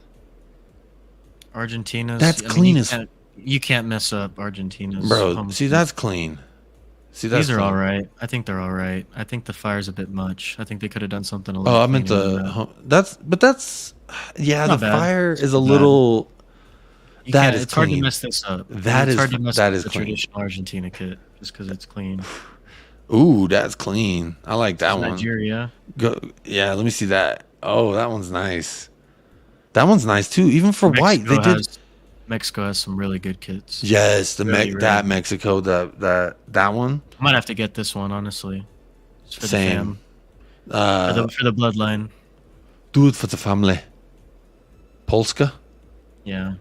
Argentina's. That's clean as. You can't mess up Argentina's. Bro, see, that's clean. See, that's These are clean. all right. I think they're all right. I think the fire's a bit much. I think they could have done something a little. Oh, I meant that's yeah. Not The bad. fire It's is a not bad. little. That is It's hard to clean. mess this up. That it's is- hard to mess that up is the clean. traditional Argentina kit just because it's clean. Ooh, that's clean. I like that one. Nigeria. Go, yeah, let me see that. Oh, that one's nice. That one's nice too. Even for white, they did. Mexico has some really good kits. Yes, Really, that really. Mexico, that one. I might have to get this one honestly. Just for the Same. fam. For the bloodline. Do it for the family. Polska, Yeah.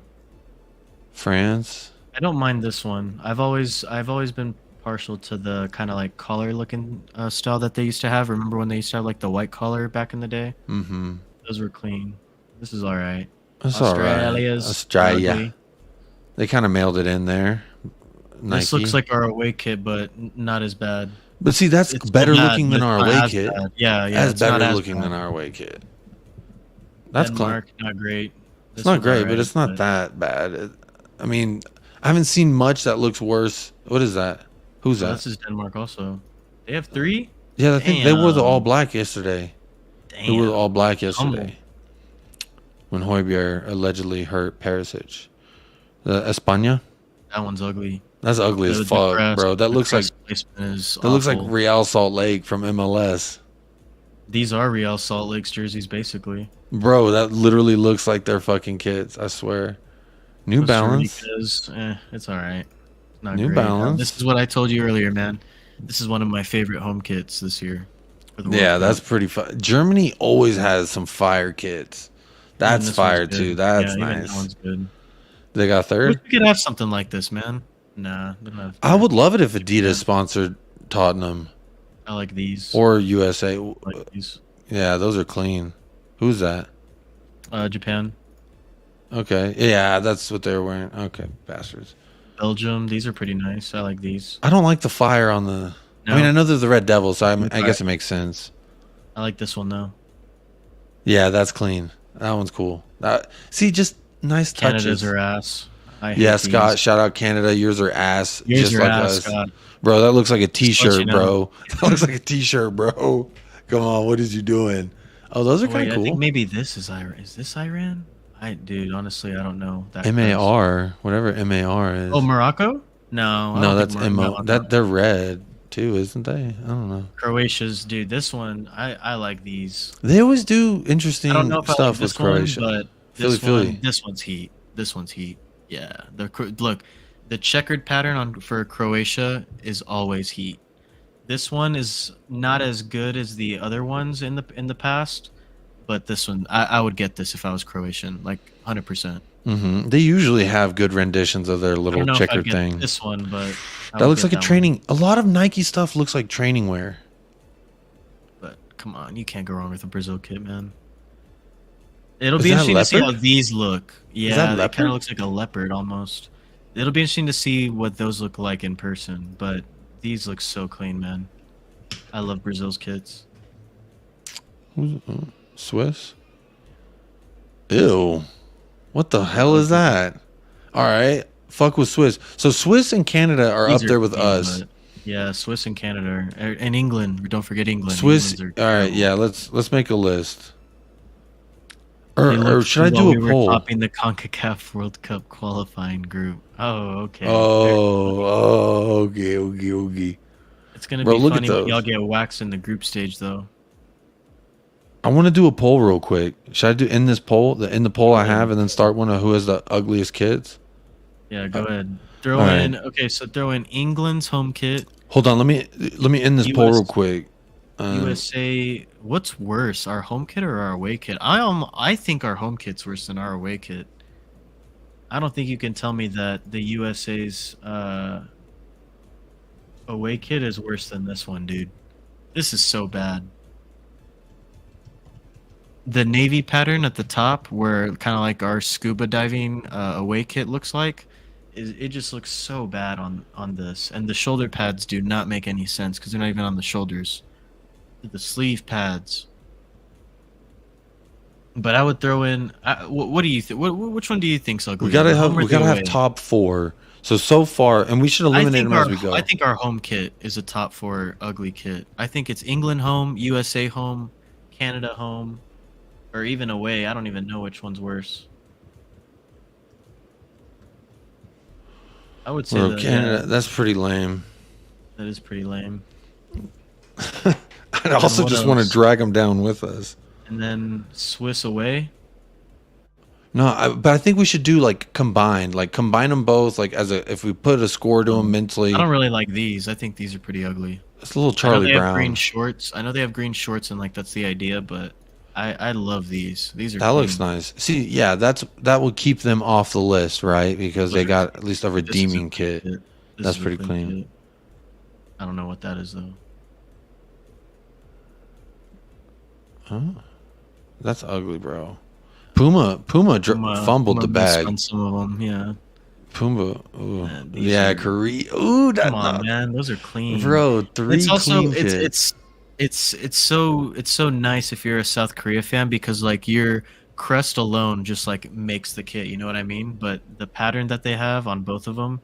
France. I don't mind this one. I've always been partial to the kind of like collar looking style that they used to have. Remember when they used to have like the white collar back in the day? Mm-hmm. Those were clean. This is all right. That's all right. Australia's Australia. ugly. They kind of mailed it in there. Nike. This looks like our away kit, but not as bad. But see, that's It's better bad, looking but than it's our not away as kit. bad. Yeah, That's it's not better as looking bad. than our away kit. That's clean. Denmark, not great. It's not great, but it's not that bad. I mean, I haven't seen much that looks worse. What is that? Who's that? This is Denmark also. They have 3? Yeah, I think they wore the all black yesterday. Damn. They wore the all black yesterday. When Højbjerg allegedly hurt Perisic. España? That one's ugly. That's ugly as fuck, bro. That looks like Real Salt Lake from MLS. These are Real Salt Lake's jerseys, basically. Bro, that literally looks like they're fucking kids. I swear. New Balance. It's all right. Not New great. Balance. This is what I told you earlier, man. This is one of my favorite home kits this year. Yeah, that's pretty fun. Germany always has some fire kits. That's fire too. That's nice. That one's good. They got third? We could have something like this, man. Nah, I would love it if Adidas sponsored Tottenham. I like these. Or USA. I like these. Yeah, those are clean. Who's that? Japan. Okay. Yeah, that's what they were wearing. Okay, bastards. Belgium. These are pretty nice. I like these. I don't like the fire on the... No. I mean, I know they're the Red Devils, so I guess it makes sense. I like this one, though. Yeah, that's clean. That one's cool. See, just nice touches. Canada's are ass. Scott, these. Shout out Canada. Yours are ass. Yours just like ass, us. Scott. Bro, that looks like a t-shirt, bro. That looks like a t-shirt, bro. Come on, what is you doing? Oh, those are kind of cool. I think maybe this is Iran. Is this Iran? Dude, honestly, I don't know. MAR, whatever MAR is. Oh, Morocco? No, that's MO. They're red too, isn't they? I don't know. Croatia's, dude. This one, I like these. They always do interesting stuff with Croatia. But this one's heat. This one's heat. Yeah. Look, the checkered pattern for Croatia is always heat. This one is not as good as the other ones in the past, but this one I would get this if I was Croatian, like 100%. Mm-hmm. They usually have good renditions of their little checkered thing. This one, but that looks like a training. A lot of Nike stuff looks like training wear. But come on, you can't go wrong with a Brazil kit, man. It'll be interesting to see how these look. Yeah, that kind of looks like a leopard almost. It'll be interesting to see what those look like in person, but these look so clean, man. I love Brazil's kits. Swiss? Ew. What the hell is that? All right. Fuck with Swiss. So Swiss and Canada are up there with us. Yeah, Swiss and Canada and England. Don't forget England. Swiss. All right. Yeah, let's make a list. Or should I do a poll? We're topping the CONCACAF World Cup qualifying group. Oh, okay. Okay. It's gonna be funny when y'all get waxed in the group stage, though. I want to do a poll real quick. Should I do in the poll I have, and then start one of who has the ugliest kids? Yeah, go ahead. Throw in. Right. Okay, so throw in England's home kit. Hold on, let me end this poll real quick. USA. What's worse, our home kit or our away kit? I think our home kit's worse than our away kit. I don't think you can tell me that the USA's away kit is worse than this one, dude. This is so bad. The navy pattern at the top, where kind of like our scuba diving away kit looks like, it just looks so bad on this. And the shoulder pads do not make any sense because they're not even on the shoulders. The sleeve pads. But I would throw in. What do you think? Which one do you think's ugly? We gotta have top 4. So far, and we should eliminate them as we go. I think our home kit is a top 4 ugly kit. I think it's England home, USA home, Canada home, or even away. I don't even know which one's worse. I would say Canada. That's pretty lame. That is pretty lame. I also just want to drag them down with us. And then Swiss away. No, but I think we should do combine them both. If we put a score to them mentally. I don't really like these. I think these are pretty ugly. It's a little Charlie Brown. Green shorts. I know they have green shorts, and that's the idea. But I love these. These are. That looks nice. See, yeah, that will keep them off the list, right? Because they got at least a redeeming kit. That's pretty clean. Kit. I don't know what that is though. Oh, that's ugly, bro. Puma fumbled the bag. On some of them, yeah. Puma, ooh. Yeah, Korea. Ooh, come on, man, those are clean, bro. 3 it's also clean kits. It's so nice if you're a South Korea fan because you're crest alone just like makes the kit. You know what I mean? But the pattern that they have on both of them,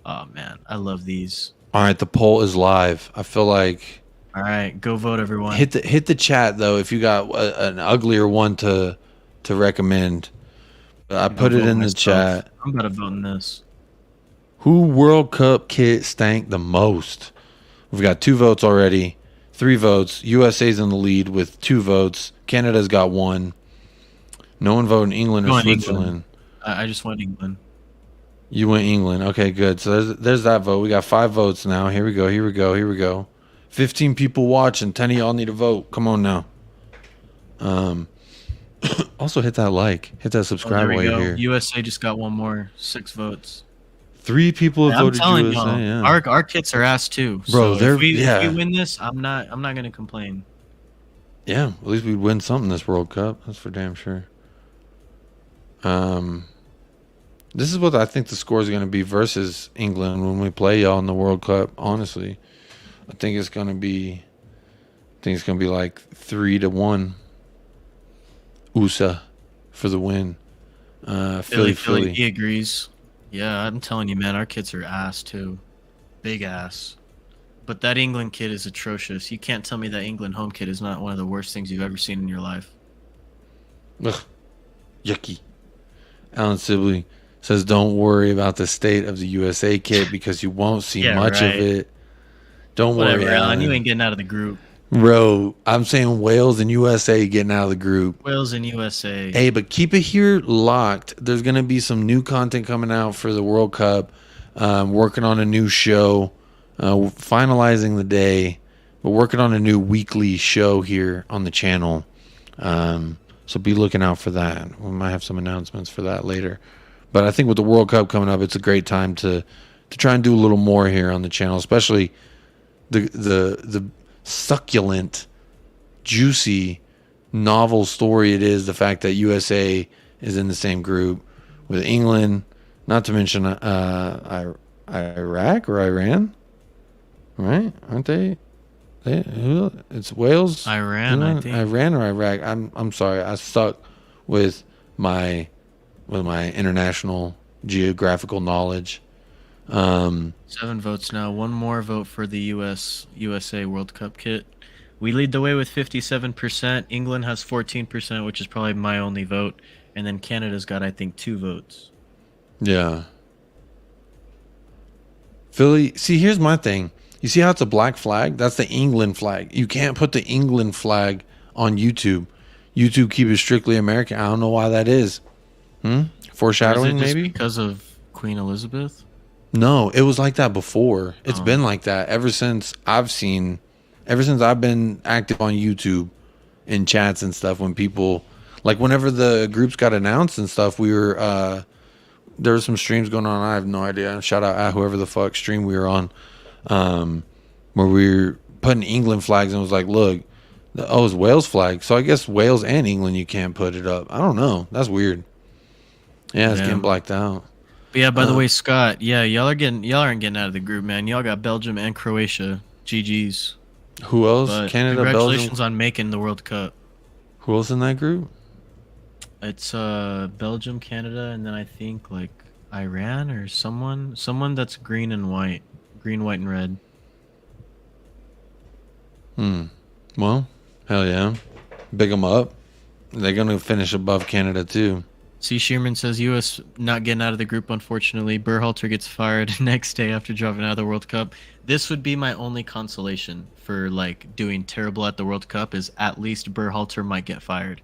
oh man, I love these. All right, the poll is live. I feel like All right, go vote, everyone. hit the chat though if you got an uglier one to recommend. I put it in the chat. I'm about to vote in this. Who World Cup kit stank the most? We've got 2 votes already. 3 votes. USA's in the lead with 2 votes. Canada's got 1. No one voted England or Switzerland. I just went England. You went England. Okay, good. So there's that vote. We got 5 votes now. Here we go. 15 people watching. 10 of y'all need to vote. Come on now. Also hit that like. Hit that subscribe while you're here. USA just got 1 more. 6 votes. 3 people have voted USA. Y'all, yeah. Our kits are ass too. Bro, so if we win this, I'm not gonna complain. Yeah, at least we'd win something this World Cup. That's for damn sure. This is what I think the score is going to be versus England when we play y'all in the World Cup. Honestly, I think it's going to be like 3-1. USA for the win. Philly. He agrees. Yeah, I'm telling you, man, our kits are ass too, big ass. But that England kit is atrocious. You can't tell me that England home kit is not one of the worst things you've ever seen in your life. Ugh, yucky. Alan Sibley says, "Don't worry about the state of the USA kit because you won't see much of it. Don't worry, Alan. You ain't getting out of the group, bro. I'm saying Wales and USA getting out of the group. Wales and USA. Hey, but keep it here locked. There's gonna be some new content coming out for the World Cup. Working on a new show, finalizing the day, but working on a new weekly show here on the channel. So be looking out for that. We might have some announcements for that later. But I think with the World Cup coming up, it's a great time to try and do a little more here on the channel, especially the succulent, juicy, novel story it is. The fact that USA is in the same group with England, not to mention Iraq or Iran, right? Aren't they? It's Wales, Iran, I think. Iran or Iraq. I'm sorry, I suck with my international geographical knowledge. 7 votes now. 1 more vote for the USA World Cup kit. We lead the way with 57%. England has 14%, which is probably my only vote, and then Canada's got, I think, 2 votes. Yeah. Philly. See, here's my thing. You see how it's a black flag? That's the England flag. You can't put the England flag on YouTube. YouTube keep it strictly American. I don't know why that is. Foreshadowing, maybe? Because of Queen Elizabeth? No, it was like that before. It's been like that ever since I've been active on YouTube in chats and stuff. When people, like whenever the groups got announced and stuff, we were, there were some streams going on. I have no idea. Shout out at whoever the fuck stream we were on. Where we were putting England flags and it was like, look, it's Wales flag. So I guess Wales and England, you can't put it up. I don't know. That's weird. Yeah, it's getting blacked out. But yeah, by the way, Scott, yeah, y'all aren't getting out of the group, man. Y'all got Belgium and Croatia. GG's. Who else? But Canada, congratulations Belgium. on making the World Cup. Who else in that group? It's Belgium, Canada, and then I think like Iran or someone that's green, white, and red. Well, hell yeah. Big them up. They're going to finish above Canada too. C. Shearman says U.S. not getting out of the group, unfortunately. Berhalter gets fired next day after dropping out of the World Cup. This would be my only consolation for like doing terrible at the World Cup is at least Berhalter might get fired.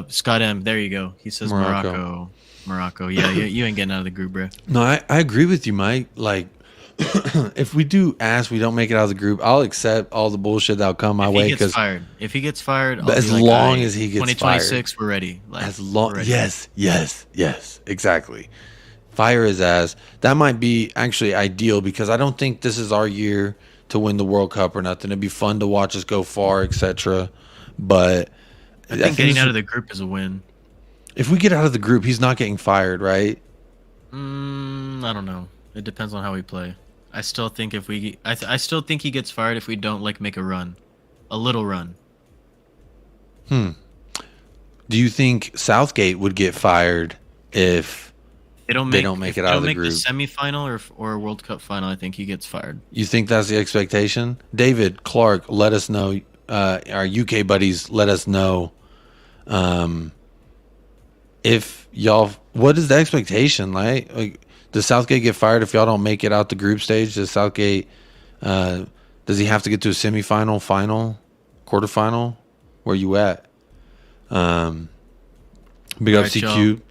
Scott M. There you go. He says Morocco. Yeah, you ain't getting out of the group, bro. No, I agree with you, Mike. Like, if we do we don't make it out of the group, I'll accept all the bullshit that'll come my way. If he gets fired, I'll as long as he gets 2026, fired, we're ready. Like, as long, yes, exactly. Fire his ass. That might be actually ideal because I don't think this is our year to win the World Cup or nothing. It'd be fun to watch us go far, etc. But I think getting out of the group is a win. If we get out of the group, he's not getting fired, right? I don't know. It depends on how we play. I still think I still think he gets fired if we don't like make a little run. Do you think Southgate would get fired if They don't they make don't make if it they out don't of the make the group? semifinal or World Cup final. I think he gets fired. You think that's the expectation? David, Clark, let us know. Our UK buddies, let us know. If y'all, what is the expectation? Like, does Southgate get fired if y'all don't make it out the group stage? Does Southgate, does he have to get to a semifinal, final, quarterfinal? Where you at? Big up Alright, C y'all. Cube.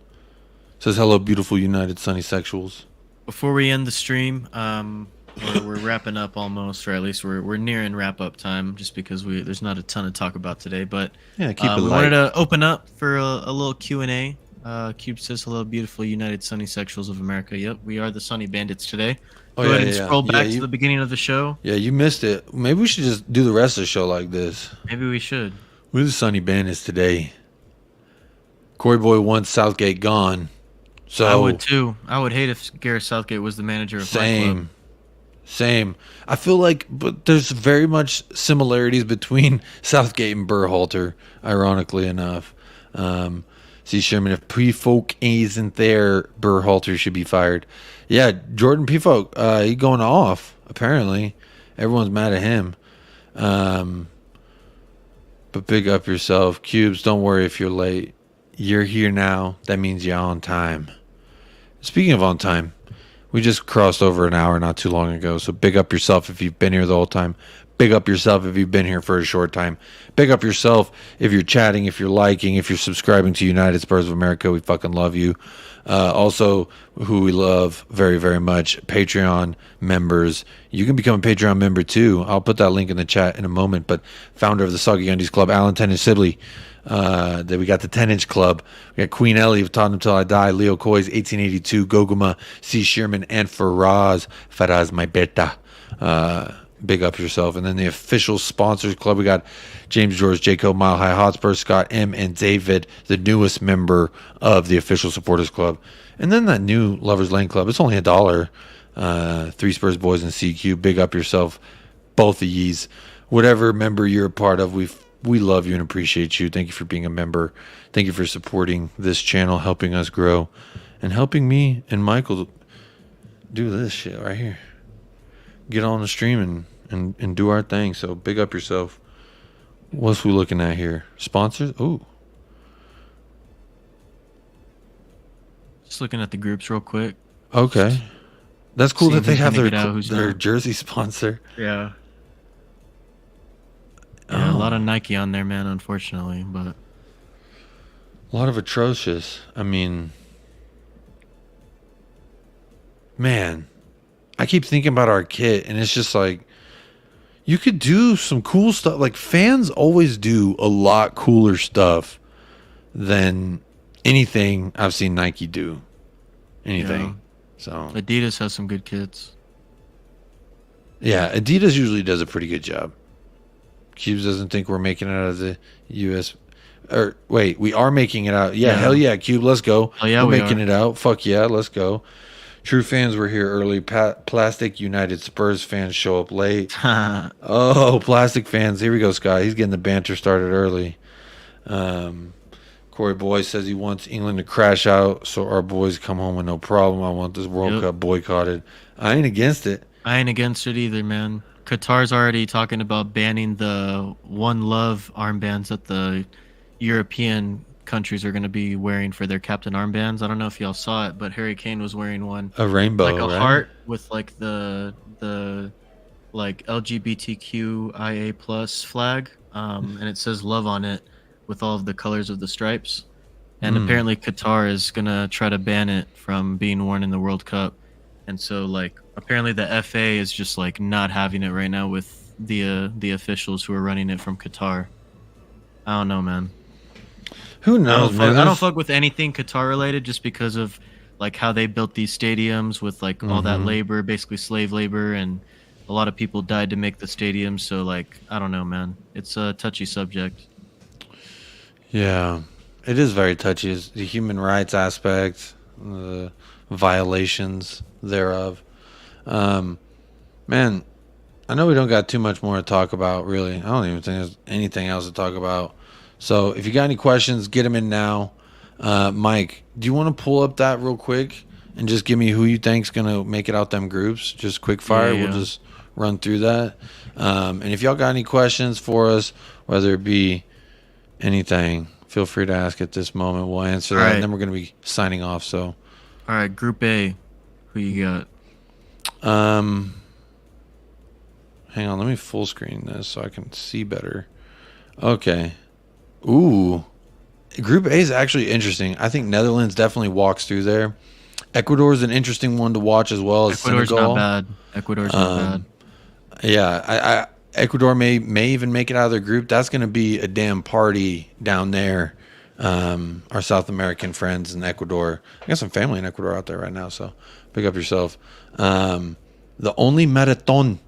Says hello, beautiful United Sunny Sexuals. Before we end the stream, we're wrapping up almost, or at least we're nearing wrap up time, just because there's not a ton to talk about today. But Yeah, keep it we light. wanted to open up for a little Q&A. Cube says hello, beautiful United Sunny Sexuals of America. Yep, we are the Sunny Bandits today. Oh, Go yeah, ahead and yeah, scroll yeah. back Yeah, to the beginning of the show. Yeah, you missed it. Maybe we should just do the rest of the show like this. Maybe we should. We're the Sunny Bandits today. Corey Boy wants Southgate gone. So I would too. I would hate if Gareth Southgate was the manager of my club. Same. I feel like, but there's very much similarities between Southgate and Berhalter, ironically enough. See, Sherman, if Pre-Folk isn't there, Berhalter should be fired. Yeah, Jordan Pre-Folk, he going off, apparently. Everyone's mad at him. But big up yourself. Cubes, don't worry if you're late. You're here now. That means you're on time. Speaking of on time, we just crossed over an hour not too long ago. So big up yourself if you've been here the whole time. Big up yourself if you've been here for a short time. Big up yourself if you're chatting, if you're liking, if you're subscribing to United Spurs of America. We fucking love you. Also, who we love very, very much, Patreon members. You can become a Patreon member too. I'll put that link in the chat in a moment. But founder of the Soggy Undies Club, Alan 10-inch Sibley. That we got the 10-inch club. We got Queen Ellie of Tottenham Till I Die, Leo COYS 1882, Goguma, C. Sherman, and Faraz, my beta. Big up yourself. And then the official sponsors club, we got James George, Jacob, Mile High Hotspurs, Scott M, and David, the newest member of the official supporters club. And then that new Lovers Lane club, it's only $1. 3 Spurs boys and CQ. Big up yourself, both of yees. Whatever member you're a part of, we love you and appreciate you. Thank you for being a member. Thank you for supporting this channel, helping us grow, and helping me and Michael do this shit right here. Get on the stream and do our thing. So big up yourself. What's we looking at here? Sponsors? Ooh. Just looking at the groups real quick. Okay. That's cool See that they who's have gonna their get out, who's their not. jersey sponsor. Yeah. Yeah, a lot of Nike on there, man, unfortunately. But A lot of atrocious. I mean, man, I keep thinking about our kit, and it's just like, you could do some cool stuff. Like, fans always do a lot cooler stuff than anything I've seen Nike do. Anything. Yeah. So, Adidas has some good kits. yeah, Adidas usually does a pretty good job. Cubes doesn't think we're making it out of the U.S. Or, wait, we are making it out. Yeah, Yeah. hell yeah, Cube, let's go. Oh, yeah, we're we making are. it out. Fuck yeah, let's go. True fans were here early. Plastic United Spurs fans show up late. Oh, plastic fans. Here we go, Scott. He's getting the banter started early. Corey Boy says he wants England to crash out so our boys come home with no problem. I want this World Cup boycotted. I ain't against it. I ain't against it either, man. Qatar's already talking about banning the One Love armbands that the European countries are going to be wearing for their captain armbands. I don't know if y'all saw it, but Harry Kane was wearing one. A rainbow, like a right? heart with like the like LGBTQIA plus flag, and it says love on it with all of the colors of the stripes. And apparently Qatar is gonna try to ban it from being worn in the World Cup. And so like apparently the FA is just like not having it right now with the officials who are running it from Qatar. I don't know, man. Who knows, man? I don't fuck with anything Qatar related just because of like how they built these stadiums with like all that labor, basically slave labor, and a lot of people died to make the stadiums. So like, I don't know, man. It's a touchy subject. Yeah, it is very touchy. It's the human rights aspect, the violations thereof. Man, I know we don't got too much more to talk about, really. I don't even think there's anything else to talk about. So if you got any questions, get them in now. Mike, do you want to pull up that real quick and just give me who you think's gonna make it out them groups? Just quick fire. Yeah. We'll just run through that. And if y'all got any questions for us, whether it be anything, feel free to ask at this moment. We'll answer that, right. and then we're gonna be signing off. So, All right, Group A, who you got? hang on, let me full screen this so I can see better. Okay. Ooh. Group A is actually interesting. I think Netherlands definitely walks through there. Ecuador is an interesting one to watch as well as Ecuador's Senegal. not bad. Ecuador's not bad. Yeah, Ecuador may even make it out of their group. That's going to be a damn party down there. Our South American friends in Ecuador. I got some family in Ecuador out there right now, so pick up yourself. The only Marathon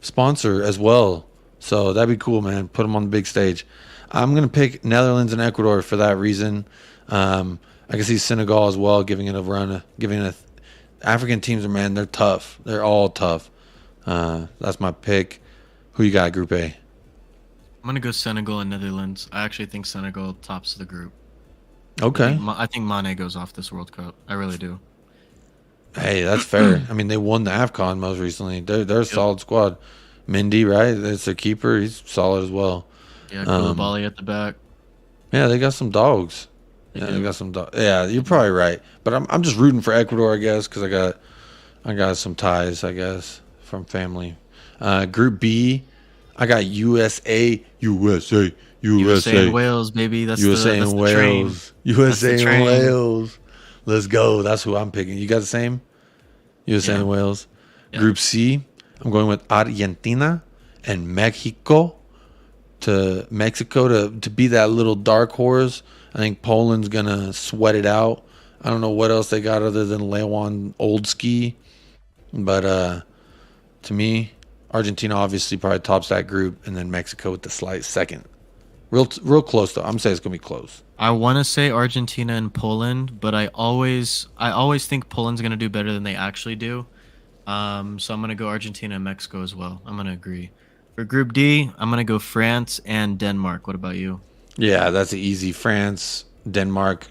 sponsor as well, so that'd be cool, man. Put them on the big stage. I'm gonna pick Netherlands and Ecuador for that reason. I can see Senegal as well, giving it a run. African teams are, man, they're tough. They're all tough. That's my pick. Who you got, Group A? I'm gonna go Senegal and Netherlands. I actually think Senegal tops the group. Okay. I think Mane goes off this World Cup. I really do. Hey, that's fair. I mean, they won the AFCON most recently. They're a solid squad. Mendy, right? That's their keeper. He's solid as well. Yeah, Koulibaly at the back. Yeah, they got some dogs. They got some dogs. Yeah, you're probably right. But I'm just rooting for Ecuador, I guess, because I got some ties, I guess, from family. Group B, I got USA and Wales, baby. That's USA that's and the train. Wales. USA That's the and train. Wales. Let's go. That's who I'm picking. You got the same? USA Yeah. and Wales. Yeah. Group C, I'm going with Argentina and Mexico to be that little dark horse. I think Poland's going to sweat it out. I don't know what else they got other than Lewan Oldski. But to me, Argentina obviously probably tops that group, and then Mexico with the slight second. Real close, though. I'm saying it's going to be close. I want to say Argentina and Poland, but I always think Poland's gonna do better than they actually do. So I'm gonna go Argentina and Mexico as well. I'm gonna agree. For Group D, I'm gonna go France and Denmark. What about you? Yeah, that's easy. France, Denmark.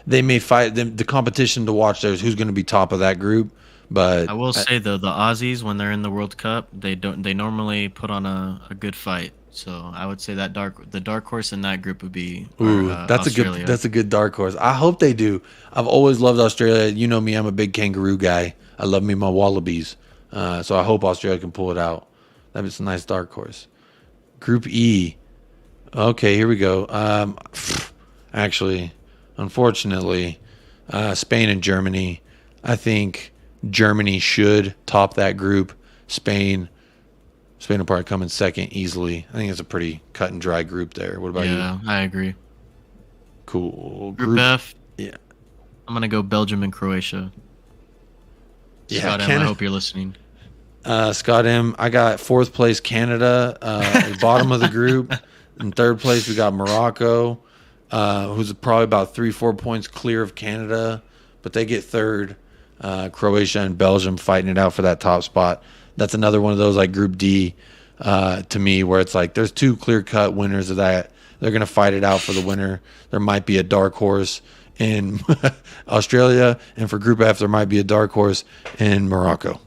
They may fight. The competition to watch there is who's going to be top of that group. But I will say though, the Aussies when they're in the World Cup, they normally put on a good fight. So I would say that the dark horse in that group would be that's Australia. a good dark horse. I hope they do. I've always loved Australia. You know me, I'm a big kangaroo guy. I love me my wallabies. So I hope Australia can pull it out. That's a nice dark horse. Group E. Okay, here we go. Actually, unfortunately, Spain and Germany. I think Germany should top that group. Spain will probably come in second easily. I think it's a pretty cut and dry group there. What about you? Yeah, I agree. Cool. Group F. Yeah. I'm gonna go Belgium and Croatia. Yeah, Scott M, I Canada. hope you're listening. Scott M. I got fourth place Canada, bottom of the group. In third place we got Morocco, who's probably about 3-4 points clear of Canada, but they get third. Croatia and Belgium fighting it out for that top spot. That's another one of those like Group D to me, where it's like there's two clear-cut winners of that. They're going to fight it out for the winner. There might be a dark horse in Australia, and for Group F, there might be a dark horse in Morocco.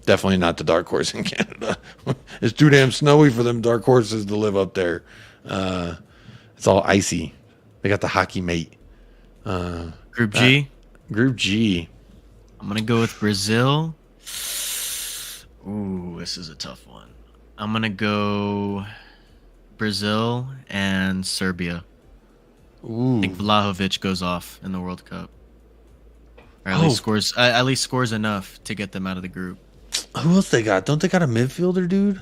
Definitely not the dark horse in Canada. It's too damn snowy for them dark horses to live up there. It's all icy. They got the hockey mate. Group G. Group G. I'm gonna go with Brazil. Ooh, this is a tough one. I'm gonna go Brazil and Serbia. Ooh. I think Vlahovic goes off in the World Cup, or at least scores enough to get them out of the group. Who else they got? Don't they got a midfielder, dude?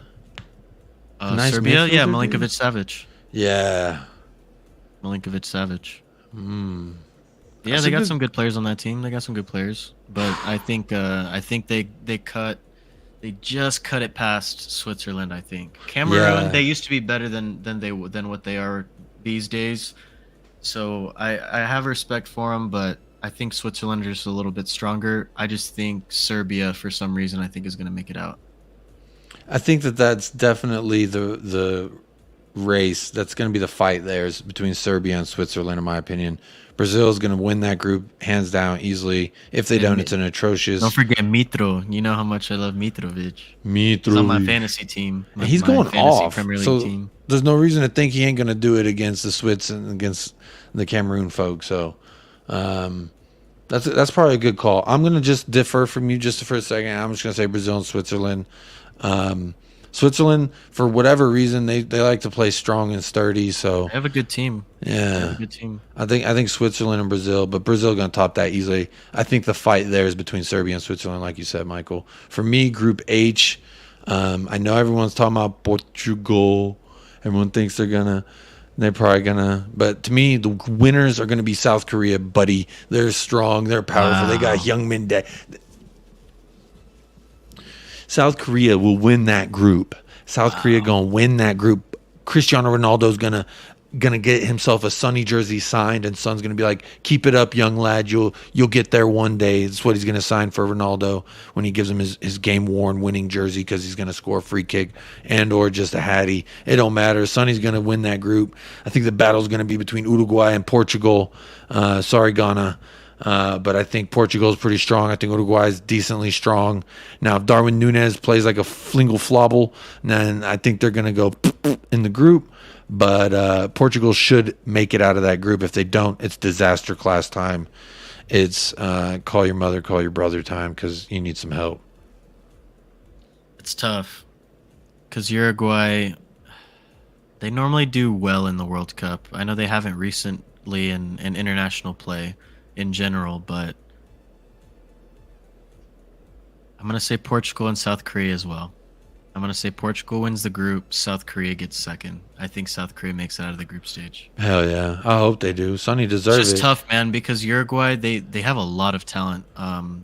Nice Serbia, yeah, midfielder, dude. Milinkovic Savic. Yeah. Milinkovic Savic. Yeah, That's they a got good- some good players on that team. They got some good players, but I think they just cut it past Switzerland. I think Cameroon. Yeah. They used to be better than what they are these days. So I have respect for them, but I think Switzerland is a little bit stronger. I just think Serbia, for some reason, I think is going to make it out. I think that's definitely the race. That's going to be the fight there is between Serbia and Switzerland, in my opinion. Brazil is going to win that group hands down easily. If they don't, it's an atrocious. Don't forget Mitro. You know how much I love Mitrovic. Mitrovic. He's on my fantasy team. He's going off. Premier League so team. There's no reason to think he ain't going to do it against the Swiss and against the Cameroon folks. So that's probably a good call. I'm going to just differ from you just for a second. I'm just going to say Brazil and Switzerland. Switzerland, for whatever reason, they like to play strong and sturdy. So they have a good team. Yeah, good team. I think Switzerland and Brazil, but Brazil going to top that easily. I think the fight there is between Serbia and Switzerland, like you said, Michael. For me, Group H, I know everyone's talking about Portugal. Everyone thinks they're probably gonna. But to me, the winners are gonna be South Korea, buddy. They're strong. They're powerful. Wow. They got Heung Min Dae. South Korea will win that group. South Korea gonna win that group. Cristiano Ronaldo's gonna get himself a Sonny jersey signed, and Son's gonna be like, "Keep it up, young lad. You'll get there one day." That's what he's gonna sign for Ronaldo when he gives him his game worn winning jersey, because he's gonna score a free kick and or just a hattie. It don't matter. Sonny's gonna win that group. I think the battle's gonna be between Uruguay and Portugal. Sorry, Ghana. But I think Portugal is pretty strong. I think Uruguay is decently strong. Now, if Darwin Núñez plays like a flingle flobble, then I think they're going to go in the group. But Portugal should make it out of that group. If they don't, it's disaster class time. It's call your mother, call your brother time, because you need some help. It's tough because Uruguay, they normally do well in the World Cup. I know they haven't recently in international play in general, but I'm going to say Portugal and South Korea as well. I'm going to say Portugal wins the group, South Korea gets second. I think South Korea makes it out of the group stage. Hell yeah. I hope they do. Sonny deserves it. It's just tough, man, because Uruguay, they have a lot of talent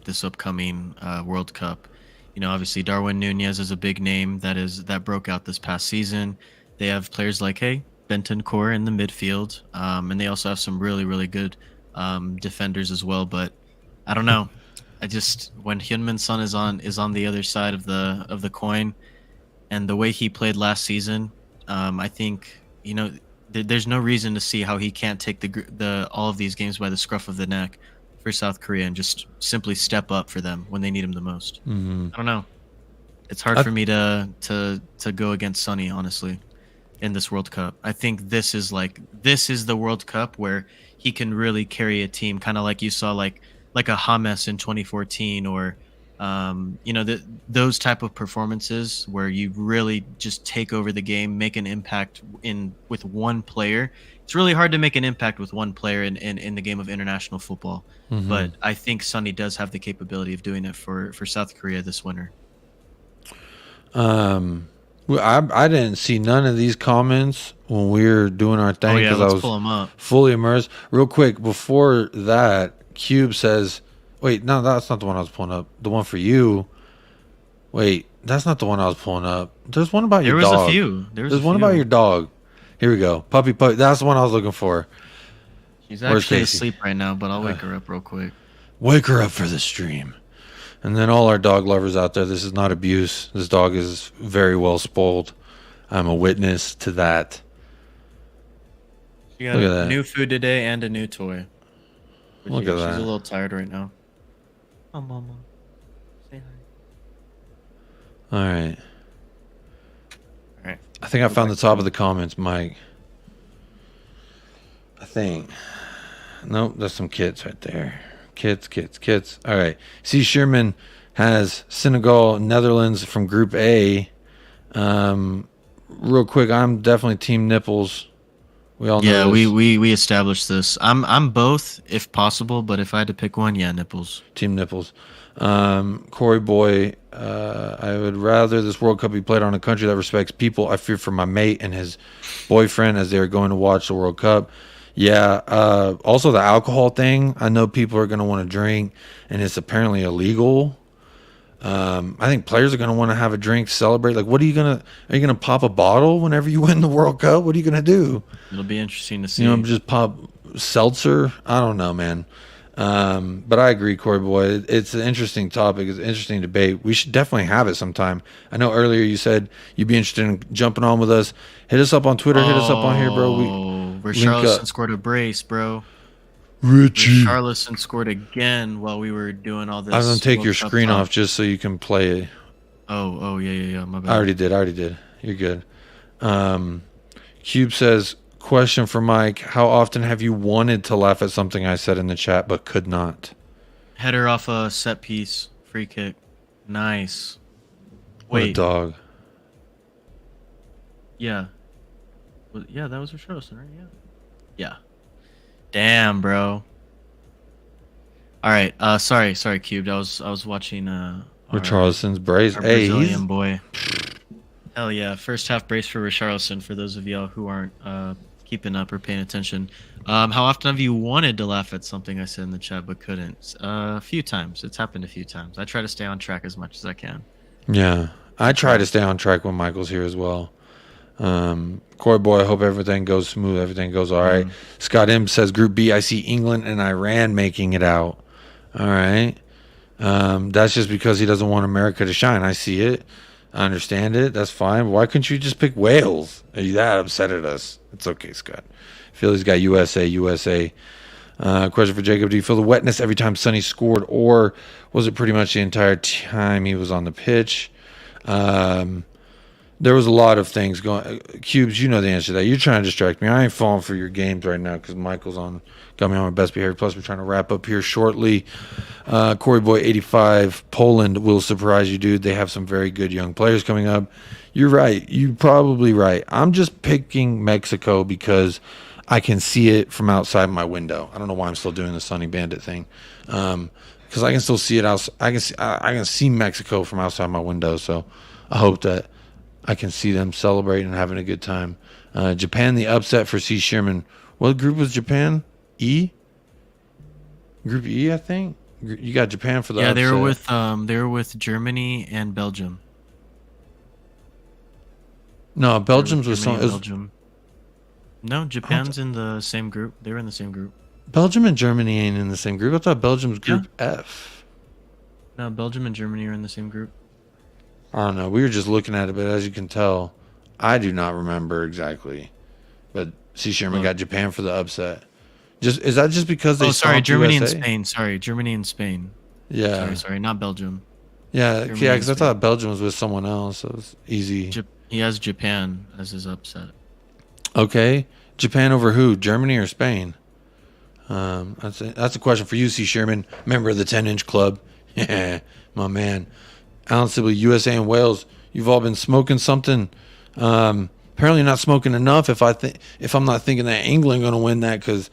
this upcoming World Cup. You know, obviously Darwin Núñez is a big name that broke out this past season. They have players like, Bentancur in the midfield, and they also have some really, really good defenders as well. But I don't know. I just, when Heung-min Son is on the other side of the coin, and the way he played last season, I think, you know, there's no reason to see how he can't take the all of these games by the scruff of the neck for South Korea and just simply step up for them when they need him the most. Mm-hmm. I don't know. It's hard for me to go against Sonny, honestly, in this World Cup. I think this is the World Cup where he can really carry a team, kind of like you saw like a James in 2014, or those type of performances where you really just take over the game, make an impact with one player. It's really hard to make an impact with one player in the game of international football. Mm-hmm. But I think Sonny does have the capability of doing it for South Korea this winter. I didn't see none of these comments when we were doing our thing because I was pull them up. Fully immersed. Real quick, before that, Cube says, wait, no, that's not the one I was pulling up. The one for you. Wait, that's not the one I was pulling up. There's one about your dog. There was a few. There's one about your dog. Here we go. Puppy. That's the one I was looking for. She's actually asleep right now, but I'll wake her up real quick. Wake her up for the stream. And then all our dog lovers out there, this is not abuse. This dog is very well spoiled. I'm a witness to that. She got a new food today and a new toy. Look at that. She's a little tired right now. Oh, Mama. Say hi. All right. I think I found the top of the comments, Mike. I think. Nope, that's some kits right there. Kits. All right. C. Sherman has Senegal, Netherlands from Group A. Real quick, I'm definitely Team Nipples. We all know this. we established this. I'm both, if possible, but if I had to pick one, Nipples. Team Nipples. Corey Boy, I would rather this World Cup be played on a country that respects people. I fear for my mate and his boyfriend as they are going to watch the World Cup. Yeah. Also the alcohol thing. I know people are going to want to drink, and it's apparently illegal. I think players are going to want to have a drink, celebrate. Like, are you going to pop a bottle whenever you win the World Cup? What are you going to do? It'll be interesting to see. Just pop seltzer. I don't know, man. But I agree, Corey boy. It's an interesting topic. It's an interesting debate. We should definitely have it sometime. I know earlier you said you'd be interested in jumping on with us. Hit us up on Twitter. Hit us up on here, bro. We link Richarlison up. scored a brace, bro. Richie. Richarlison scored again while we were doing all this. I was gonna take World your Cup screen talk. off just so you can play it. Oh, yeah. My bad. I already did. You're good. Cube says, question for Mike. How often have you wanted to laugh at something I said in the chat but could not? Header off a set piece, free kick. Nice. What a Wait, dog. yeah. Yeah, that was Richarlison, right? Yeah. Damn, bro. All right. Sorry, Cubed. I was watching Richarlison's brace. our Hey, Brazilian boy. Hell yeah! First half brace for Richarlison. For those of y'all who aren't keeping up or paying attention, how often have you wanted to laugh at something I said in the chat but couldn't? A few times. It's happened a few times. I try to stay on track as much as I can. yeah. I try to stay on track when Michael's here as well. Corey boy, I hope everything goes smooth. Everything goes all right. Scott M says Group B. I see England and Iran making it out. All right. That's just because he doesn't want America to shine. I see it. I understand it. That's fine. Why couldn't you just pick Wales? Are you that upset at us? It's okay, Scott. Philly's got USA. Question for Jacob. Do you feel the wetness every time Sonny scored, or was it pretty much the entire time he was on the pitch? There was a lot of things going. Cubes, you know the answer to that. You're trying to distract me. I ain't falling for your games right now because Michael's got me on my best behavior. Plus, we're trying to wrap up here shortly. Corey Boy 85, Poland will surprise you, dude. They have some very good young players coming up. You're right. You're probably right. I'm just picking Mexico because I can see it from outside my window. I don't know why I'm still doing the Sunny Bandit thing. Because I can still see it out. I can see Mexico from outside my window. So I hope that I can see them celebrating and having a good time. Japan, the upset for C. Sherman. What group was Japan? E? Group E, I think. You got Japan for the upset. They were with Germany and Belgium. No, Belgium's was Germany some. and Belgium. No, Japan's in the same group. They were in the same group. Belgium and Germany ain't in the same group. I thought Belgium's Group F. No, Belgium and Germany are in the same group. I don't know. We were just looking at it, but as you can tell, I do not remember exactly. But C. Sherman got Japan for the upset. Is that just because they? Germany USA? and Spain. Sorry, Germany and Spain. Yeah. Sorry, not Belgium. Yeah, Germany because I and Spain. thought Belgium was with someone else. So it was easy. He has Japan as his upset. Okay, Japan over who? Germany or Spain? That's a question for you, C. Sherman, member of the 10-inch club. Yeah, my man. Alan Sibley, USA and Wales. You've all been smoking something. Apparently not smoking enough. If I'm not thinking that England going to win that, because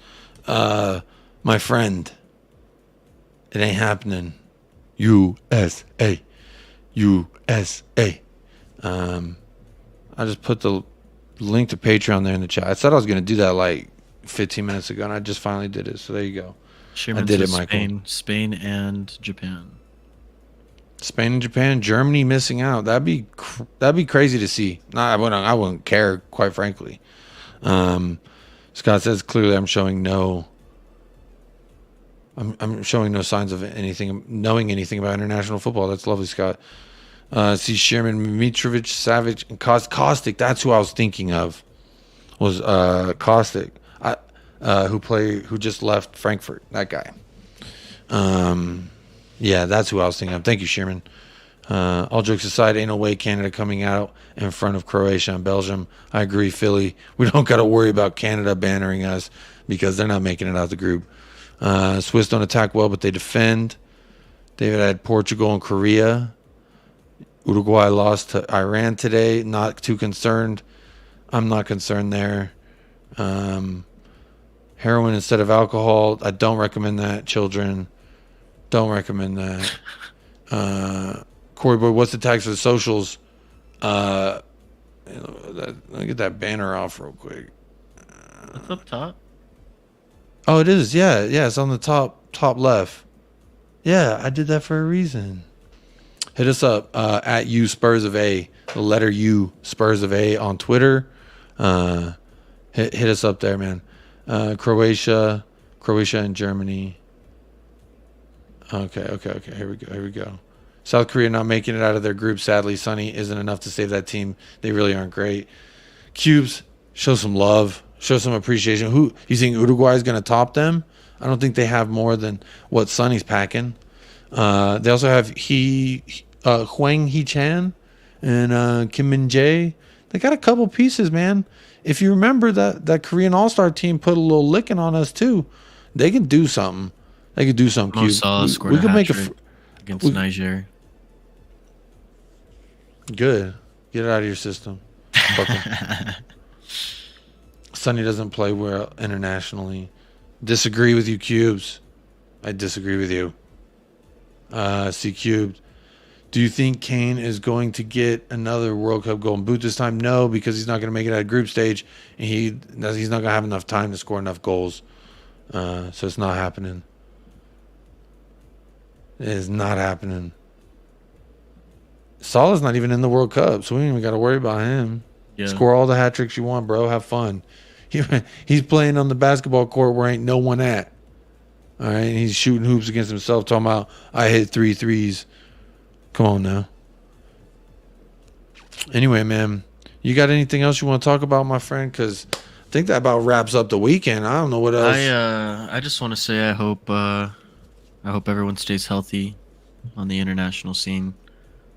my friend, it ain't happening. USA. I just put the link to Patreon there in the chat. I said I was going to do that like 15 minutes ago, and I just finally did it. So there you go. Sherman I did it, says Michael. Spain and Japan. Spain and Japan, Germany missing out. That'd be crazy to see. I wouldn't care, quite frankly. Scott says clearly I'm showing no signs of knowing anything about international football. That's lovely, Scott. See Sherman, Mitrovic, Savic, and Kostic. That's who I was thinking of. Was Kostic, who just left Frankfurt. That guy. Yeah, that's who I was thinking of. Thank you, Sherman. All jokes aside, ain't no way Canada coming out in front of Croatia and Belgium. I agree, Philly. We don't got to worry about Canada bannering us because they're not making it out of the group. Swiss don't attack well, but they defend. David had Portugal and Korea. Uruguay lost to Iran today. Not too concerned. I'm not concerned there. Heroin instead of alcohol. I don't recommend that, children. Don't recommend that. Corey Boy, what's the tags for the socials? Let me get that banner off real quick. What's up top? Oh, it is. Yeah, it's on the top left. Yeah, I did that for a reason. Hit us up at U Spurs of A, the letter U Spurs of A on Twitter. Hit us up there, man. Croatia and Germany. Okay. Here we go. South Korea not making it out of their group. Sadly, Sonny isn't enough to save that team. They really aren't great. Cubes, show some love. Show some appreciation. Who you think Uruguay is going to top them? I don't think they have more than what Sonny's packing. They also have Heung Hee-chan and Kim Min-jae. They got a couple pieces, man. If you remember that Korean All-Star team put a little licking on us too. They can do something. They could do something. Mo Cube. Salah scored a hat-trick against Niger. Good. Get it out of your system. Sonny doesn't play well internationally. Disagree with you, Cubes. I disagree with you. C Cubed. Do you think Kane is going to get another World Cup golden boot this time? No, because he's not going to make it at a group stage, and he's not going to have enough time to score enough goals. So it's not happening. It is not happening. Salah's not even in the World Cup, so we ain't even got to worry about him. Yeah. Score all the hat tricks you want, bro. Have fun. He's playing on the basketball court where ain't no one at. All right, and he's shooting hoops against himself, talking about I hit 3 threes. Come on now. Anyway, man, you got anything else you want to talk about, my friend? Because I think that about wraps up the weekend. I don't know what else. I just want to say I hope everyone stays healthy on the international scene.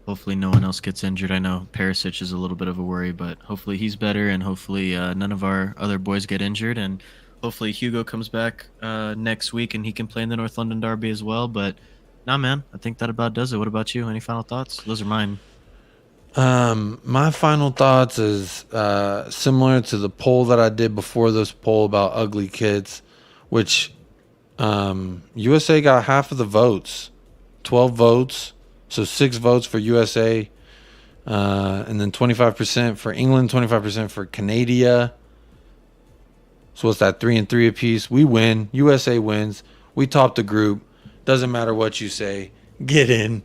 Hopefully no one else gets injured. I know Perisic is a little bit of a worry, but hopefully he's better, and hopefully none of our other boys get injured, and hopefully Hugo comes back next week and he can play in the North London Derby as well. But nah, man, I think that about does it. What about you? Any final thoughts? Those are mine. My final thoughts is similar to the poll that I did before this poll about ugly kids, which USA got half of the votes, 12 votes. So 6 votes for USA, and then 25% for England, 25% for Canada. So what's that? 3 and 3 apiece. We win. USA wins. We top the group. Doesn't matter what you say. Get in.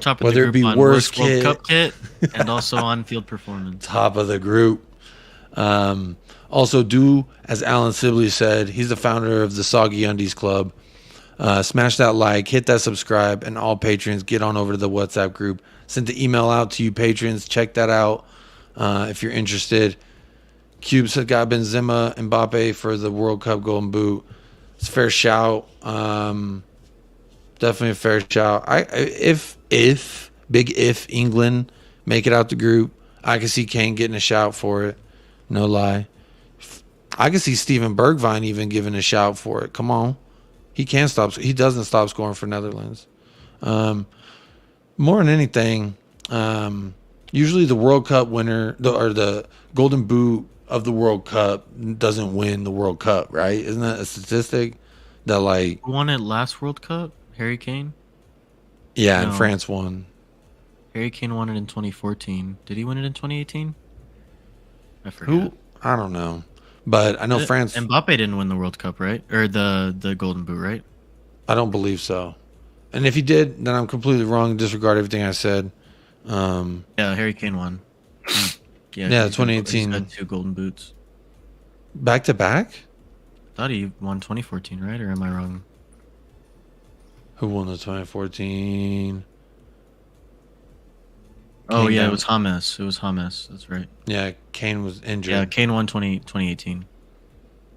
Top of whether the group it be on worst World Cup kit and also on field performance. Top of the group. Also, do as Alan Sibley said. He's the founder of the Soggy Undies Club. Smash that like, hit that subscribe, and all patrons get on over to the WhatsApp group. Sent the email out to you patrons. Check that out if you're interested. Cubes had got Benzema, Mbappe for the World Cup Golden Boot. It's a fair shout. Definitely a fair shout. If England make it out the group, I can see Kane getting a shout for it. No lie. I can see Steven Bergwijn even giving a shout for it. Come on. He can't stop. He doesn't stop scoring for Netherlands. More than anything, usually the World Cup winner or the Golden Boot of the World Cup doesn't win the World Cup, right? Isn't that a statistic that like who won it last World Cup? Harry Kane. Yeah, no. And France won. Harry Kane won it in 2014. Did he win it in 2018? I forgot. Who? I don't know. But I know France. Mbappe didn't win the World Cup, right? Or the Golden Boot, right? I don't believe so. And if he did, then I'm completely wrong. Disregard everything I said. Yeah, Harry Kane won. Yeah, 2018. Had 2 Golden Boots. Back to back? I thought he won 2014, right? Or am I wrong? Who won the 2014? Oh, yeah, it was James. It was James. That's right. Yeah, Kane was injured. Yeah, Kane won 2018.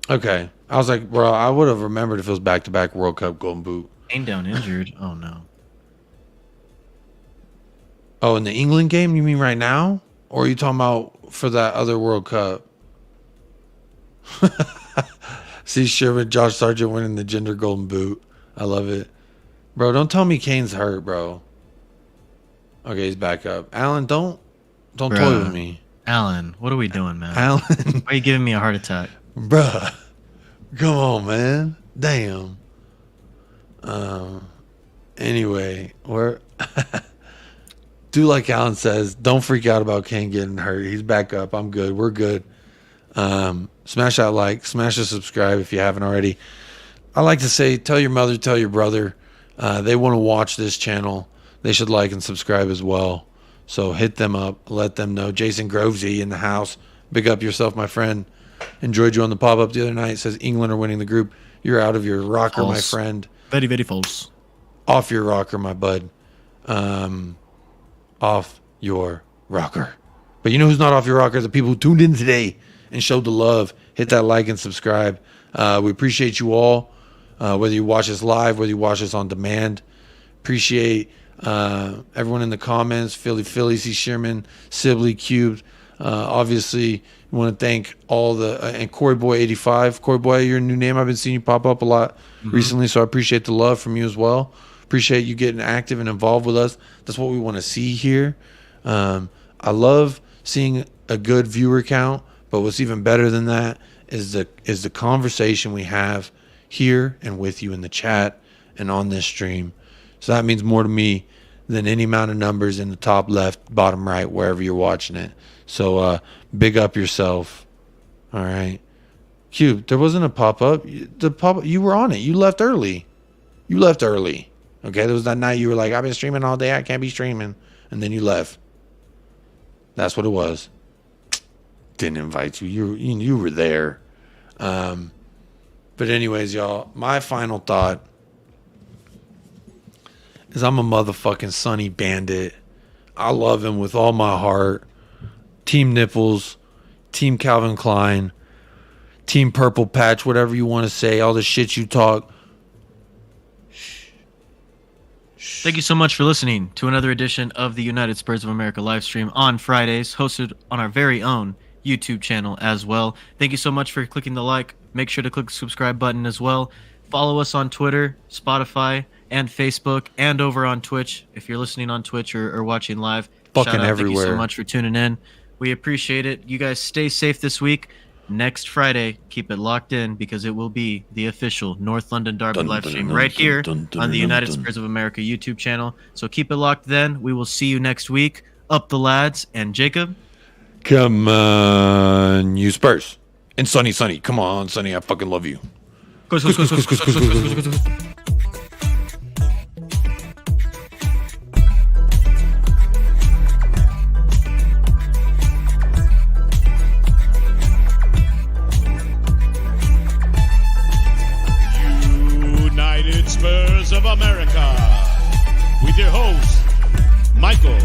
Okay. I was like, bro, I would have remembered if it was back-to-back World Cup Golden Boot. Kane down injured? Oh, no. Oh, in the England game, you mean right now? Or are you talking about for that other World Cup? See Sherman, Josh Sargent winning the gender Golden Boot. I love it. Bro, don't tell me Kane's hurt, bro. Okay, he's back up. Alan, don't toy with me. Alan, what are we doing, man? Alan. Why are you giving me a heart attack? Bruh. Come on, man. Damn. Anyway, do like Alan says, don't freak out about Kane getting hurt. He's back up. I'm good. We're good. Smash that like, smash the subscribe if you haven't already. I like to say, tell your mother, tell your brother. They want to watch this channel. They should like and subscribe as well. So hit them up. Let them know. Jason Grovesy in the house. Big up yourself, my friend. Enjoyed you on the pop-up the other night. It says England are winning the group. You're out of your rocker, false. My friend. Very, very false. off your rocker, my bud. Off your rocker. But you know who's not off your rocker? The people who tuned in today and showed the love. Hit that like and subscribe. We appreciate you all. Whether you watch us live, whether you watch us on demand. Appreciate everyone in the comments. Philly, C. Sherman, Sibley, Cubed. Obviously, we want to thank all the and Corey Boy 85. Corey Boy, your new name. I've been seeing you pop up a lot recently, so I appreciate the love from you as well. Appreciate you getting active and involved with us. That's what we want to see here. I love seeing a good viewer count, but what's even better than that is the conversation we have here and with you in the chat and on this stream. So that means more to me than any amount of numbers in the top left, bottom right, wherever you're watching it. So big up yourself. All right. Q, there wasn't a pop-up. The pop-up, you were on it. You left early. Okay, there was that night you were like, I've been streaming all day. I can't be streaming. And then you left. That's what it was. Didn't invite you. You were there. But anyways, y'all, my final thought is I'm a motherfucking Sonny Bandit. I love him with all my heart. Team Nipples, Team Calvin Klein, Team Purple Patch, whatever you want to say, all the shit you talk. Thank you so much for listening to another edition of the United Spurs of America live stream on Fridays, hosted on our very own YouTube channel as well. Thank you so much for clicking the like. Make sure to click the subscribe button as well. Follow us on Twitter, Spotify, and Facebook, and over on Twitch. If you're listening on Twitch or watching live, fucking shout out. everywhere. Thank you so much for tuning in. We appreciate it. You guys stay safe this week. Next Friday, keep it locked in because it will be the official North London Derby live stream right here on the United Spurs of America YouTube channel. So keep it locked then. We will see you next week. Up the lads. And Jacob? Come on, you Spurs. And Sonny. Come on, Sonny. I fucking love you. United Spurs of America with your host, Michael